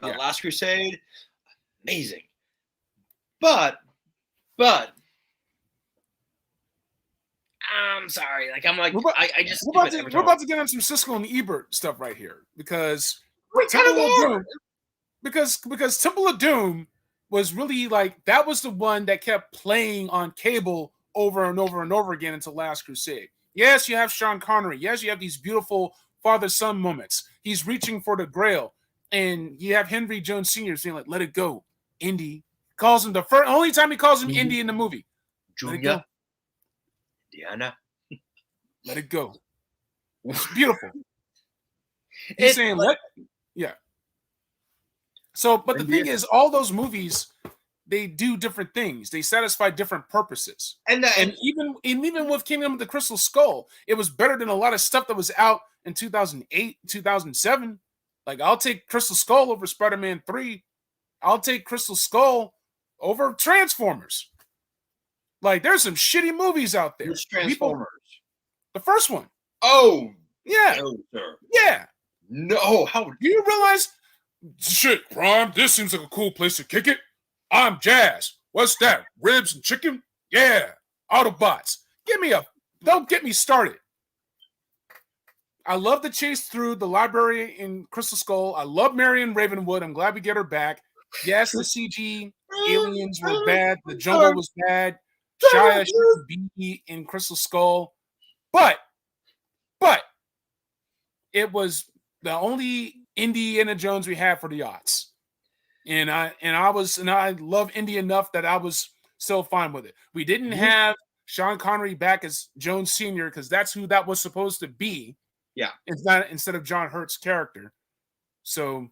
Last Crusade, amazing. But I'm sorry. Like, I'm like, we're about to get on some Siskel and Ebert stuff right here because Temple of Doom, because Temple of Doom was really like that was the one that kept playing on cable over and over and over again until Last Crusade. Yes, you have Sean Connery. Yes, you have these beautiful father-son moments. He's reaching for the Grail, and you have Henry Jones Sr. saying like, "Let it go, Indy." Calls him the only time he calls him Indy in the movie. Junior, Diana, let it go. It's beautiful. He's saying, yeah. So, but the thing is, all those movies, they do different things. They satisfy different purposes. And even with Kingdom of the Crystal Skull, it was better than a lot of stuff that was out in 2008, 2007. Like, I'll take Crystal Skull over Spider-Man 3. I'll take Crystal Skull over Transformers. Like, there's some shitty movies out there. Which Transformers? The first one. Oh, yeah. No, sir. Yeah. No, how do you realize? Shit, Prime, this seems like a cool place to kick it. I'm Jazz. What's that? Ribs and chicken? Yeah. Autobots. Don't get me started. I love the chase through the library in Crystal Skull. I love Marion Ravenwood. I'm glad we get her back. Yes, the CG aliens were bad. The jungle was bad. Shia should be in Crystal Skull. But it was the only Indiana Jones we had for the aughts. And I love Indy enough that I was still fine with it. We didn't have Sean Connery back as Jones Sr. because that's who that was supposed to be. Yeah. Instead of John Hurt's character. So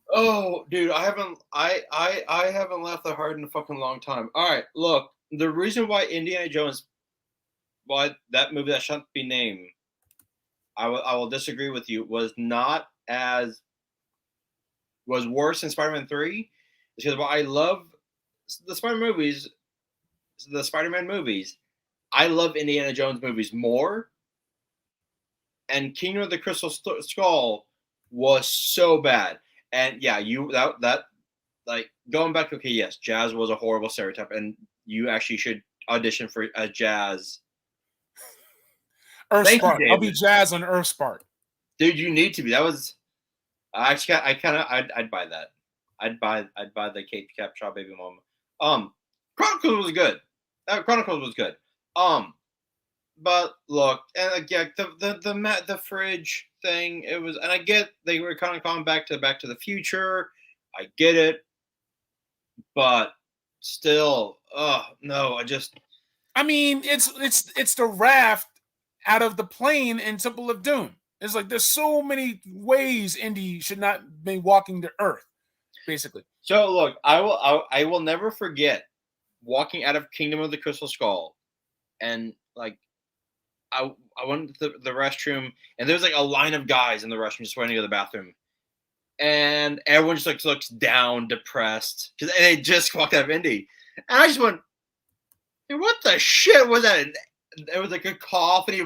dude, I haven't laughed that hard in a fucking long time. All right, look, the reason why Indiana Jones, why that movie that shouldn't be named, I will disagree with you, was worse than Spider-Man 3. Because while I love the Spider-Man movies, I love Indiana Jones movies more. And Kingdom of the Crystal Skull was so bad. And yeah, like going back, okay, yes, Jazz was a horrible stereotype, and you actually should audition for a Jazz. Earthspark. I'll be Jazz on Earthspark. Dude, you need to be. That was I'd buy that. I'd buy the Kate Capshaw baby mama. Chronicles was good. Chronicles was good. But look, and again, the fridge thing, it was, and I get they were kind of calling Back to the Future. I get it, but still, no, I mean, it's the raft out of the plane in Temple of Doom. It's like there's so many ways Indy should not be walking the earth, basically. So look, I will never forget walking out of Kingdom of the Crystal Skull, and like I went to the restroom, and there's like a line of guys in the restroom just waiting to go to the bathroom, and everyone just like looks down, depressed, because they just walked out of Indy, and I just went, hey, what the shit was that? It was like a cough, and he,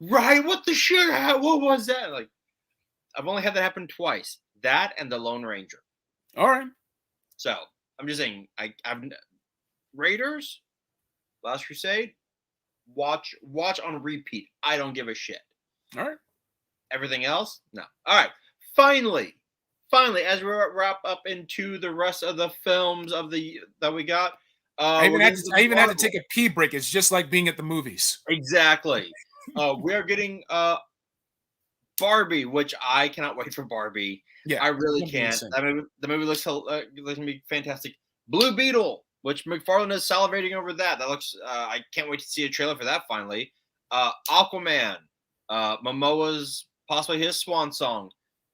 right, what the shit? What was that? Like, I've only had that happen twice. That and the Lone Ranger. All right. So I'm just saying, I've Raiders, Last Crusade, watch on repeat. I don't give a shit. All right. everything else, no. All right, finally, as we wrap up into the rest of the films that we got, I we're even had getting to, to I the even had to Marvel. take a pee break. It's just like being at the movies. Exactly. We are getting Barbie, which I cannot wait for Barbie. Yeah, I really it's gonna be can't. insane. The movie looks gonna be fantastic. Blue Beetle, which McFarlane is salivating over that. That looks. I can't wait to see a trailer for that finally. Aquaman, Momoa's possibly his swan song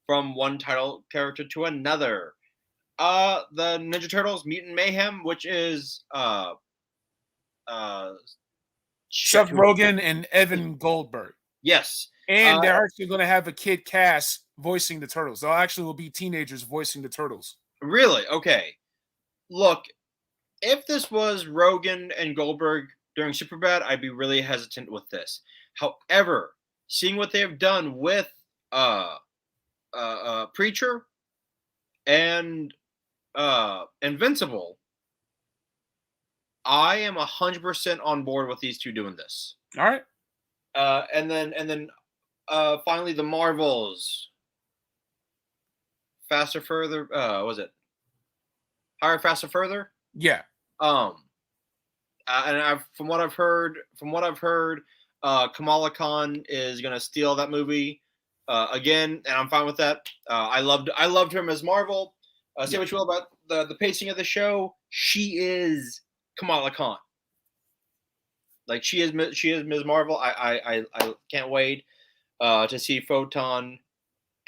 from one title character to another. The Ninja Turtles Mutant Mayhem, which is shit, Seth Rogen and Evan Goldberg. yes. And they're actually going to have a kid cast voicing the turtles. They'll actually will be teenagers voicing the turtles. Really? Okay. Look, if this was Rogan and Goldberg during Superbad, I'd be really hesitant with this. However, seeing what they have done with Preacher and Invincible, I am 100% on board with these two doing this. All right. And then finally the Marvels. Faster, Further. Was it Higher, Faster, Further? Yeah. And from what I've heard, Kamala Khan is gonna steal that movie again, and I'm fine with that. I loved him as Marvel. Say what you will about the pacing of the show. She is Kamala Khan. Like she is Ms. Marvel. I can't wait to see Photon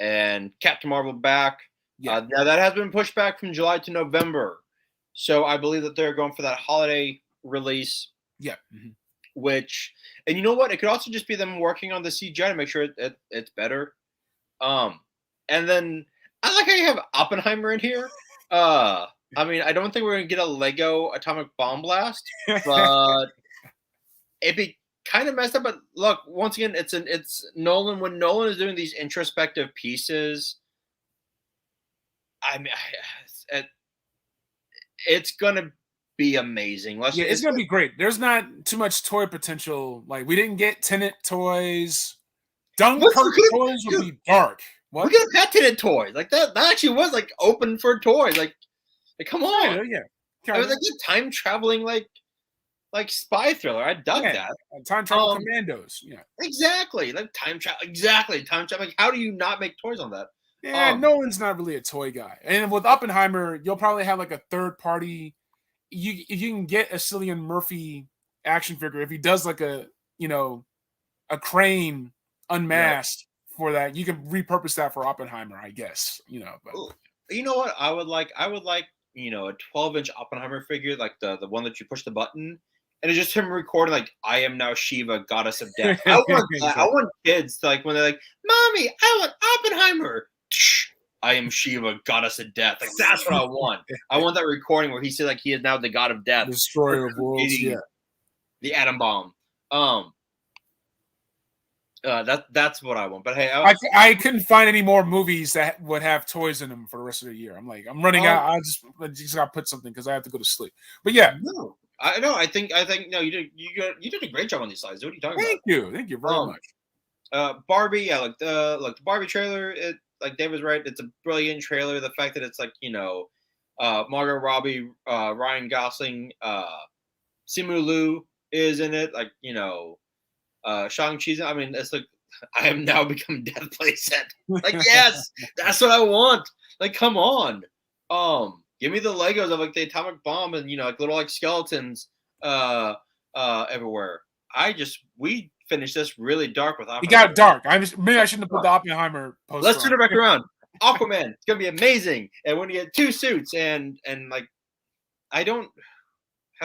and Captain Marvel back. Yeah. Now that has been pushed back from July to November, so I believe that they're going for that holiday release. Yeah. Mm-hmm. And you know what? It could also just be them working on the CGI to make sure it's better. And then I like how you have Oppenheimer in here. I mean, I don't think we're gonna get a Lego atomic bomb blast, but it'd be kind of messed up. But look, once again, it's Nolan. When Nolan is doing these introspective pieces, I mean, it's gonna be amazing. It's gonna be great. There's not too much toy potential. Like we didn't get Tenet toys. Dunkirk toys would be dark. What? We could have had Tenet toys like that. That actually was like open for toys. Like come on. Yeah. I was like a time traveling like spy thriller. I dug that. Time travel commandos. Yeah. Exactly. Like time travel. Exactly. Time travel. Like, how do you not make toys on that? Yeah, Nolan's not really a toy guy. And with Oppenheimer, you'll probably have like a third party. You can get a Cillian Murphy action figure if he does like a crane unmasked for that. You can repurpose that for Oppenheimer, I guess. But you know what? I would like a 12-inch Oppenheimer figure, like the one that you push the button, and it's just him recording like I am now Shiva, goddess of death. I want that. I want kids to, like when they're like, "Mommy, I want Oppenheimer." I am Shiva, goddess of death. Like that's what I want. I want that recording where he said like he is now the god of death, destroyer of worlds. Yeah, the atom bomb. That's what I want. But hey, I couldn't find any more movies that would have toys in them for the rest of the year. I'm running out. I just gotta put something because I have to go to sleep. But yeah, no, I know. I think no. You did a great job on these slides. What are you talking about? Thank you very much. Barbie, yeah, like the Barbie trailer. Like Dave was right. It's a brilliant trailer. The fact that it's like Margot Robbie, Ryan Gosling, Simu Liu is in it. Like Shang-Chi's. I mean, it's like I have now become Death Playset. Like yes, that's what I want. Like come on, give me the Legos of like the atomic bomb and like little like skeletons everywhere. We finished this really dark with Oppenheimer. It got dark. Maybe I shouldn't have put the Oppenheimer poster. Let's turn it back around. Aquaman, it's gonna be amazing. And when you get 2 suits and like have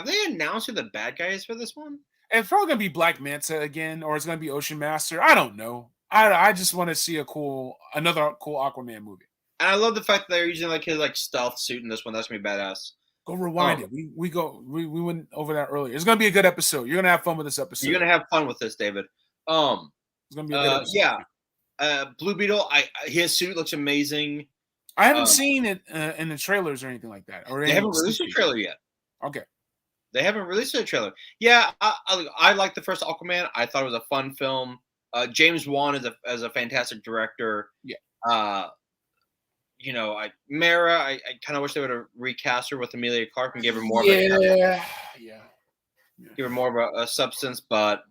they announced who the bad guy is for this one? It's probably gonna be Black Manta again, or it's gonna be Ocean Master. I don't know. I just want to see another cool Aquaman movie. And I love the fact that they're using like his like stealth suit in this one. That's gonna be badass. Go rewind it. We went over that earlier. It's gonna be a good episode. You're gonna have fun with this episode. You're gonna have fun with this, David. It's gonna be a good episode. Yeah. Blue Beetle. His suit looks amazing. I haven't seen it in the trailers or anything like that. Or they haven't released a trailer yet. Okay. They haven't released a trailer. Yeah, I like the first Aquaman. I thought it was a fun film. James Wan is a fantastic director. Yeah. Mara, I kind of wish they would have recast her with Emilia Clarke and give her more of give her more of a substance, but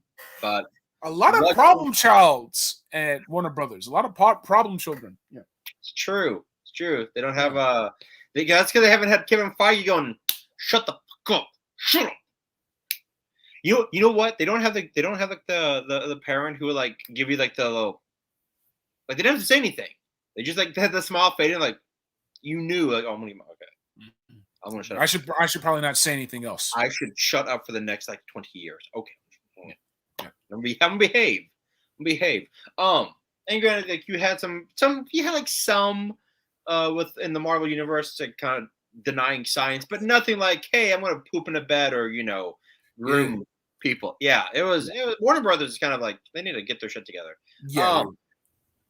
a lot of Luckily- problem childs at Warner Brothers. A lot of problem children. Yeah. it's true. It's true. They don't have that's because they haven't had Kevin Feige going, shut the fuck up. Shut up. You know what? They don't have the parent who would like give you like the little, like they don't have to say anything. They just like had the smile fading, like you knew, like, oh, I'm gonna shut up. I should probably not say anything else. I should shut up for the next like 20 years. Okay. Yeah. I'm gonna behave. And granted, like you had some within the Marvel universe, like kind of denying science, but nothing like, hey, I'm gonna poop in a bed or groom people. Yeah, it was Warner Brothers is kind of like they need to get their shit together. Yeah. All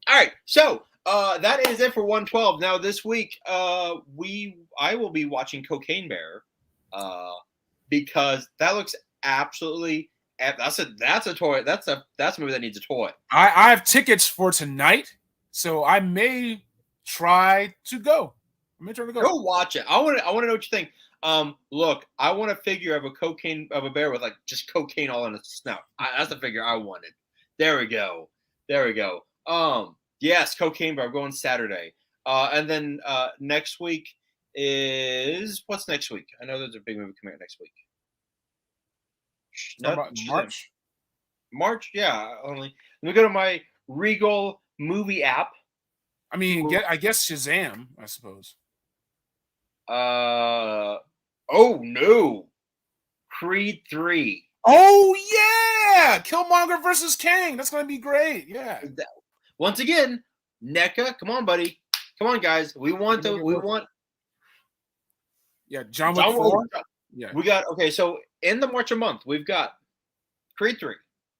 right, so that is it for 112. Now this week, I will be watching Cocaine Bear, because that looks absolutely. That's a toy. That's a movie that needs a toy. I have tickets for tonight, so I may try to go. Go watch it. I want to know what you think. Look, I want a figure of a bear with like just cocaine all in its snout. That's the figure I wanted. There we go. Yes, Cocaine Bear. I'm going Saturday. And then next week what's next week? I know there's a big movie coming out next week. March, yeah. Let me go to my Regal movie app. I mean, I guess Shazam, I suppose. Oh no, Creed 3. Oh yeah, Killmonger versus Kang. That's gonna be great. Yeah. Once again, NECA, come on, buddy. Come on, guys. We want. Yeah, John Wick 4. Yeah. We got so in the March month, we've got Creed 3,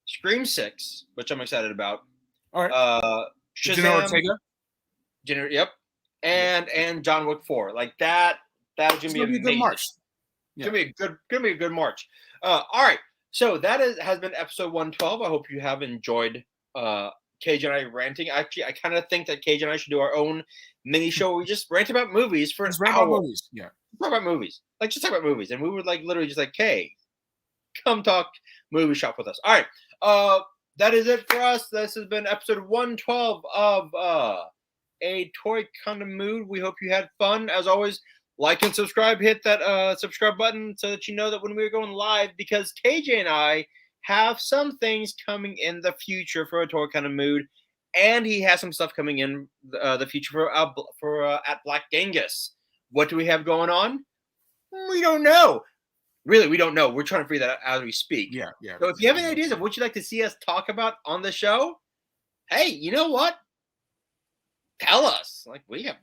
Scream 6, which I'm excited about. All right. Shazam, Ortega. Yep. And John Wick 4. Like that. That's gonna be a good March. Yeah. Gonna be a good March. All right. So that has been episode 112. I hope you have enjoyed Cage and I ranting. Actually, I kind of think that Cage and I should do our own mini show where we just rant about movies for an hour. Movies. Yeah. Talk about movies. Like just talk about movies. And we would like literally just like, hey, come talk movie shop with us. All right. That is it for us. This has been episode 112 of A Toy Kind of Mood. We hope you had fun. As always, like and subscribe. Hit that subscribe button so that you know that when we're going live, because KJ and I have some things coming in the future for A Toy Kind of Mood, and he has some stuff coming in the future for at Black Genghis. What do we have going on? We don't know. Really, we don't know. We're trying to figure that out as we speak. Yeah. So if you have any ideas of what you'd like to see us talk about on the show, hey, you know what? Tell us. Like we need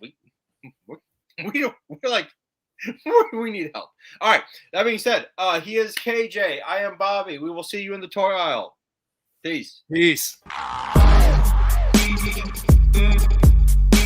help. All right. That being said, he is KJ. I am Bobby. We will see you in the toy aisle. Peace. Peace.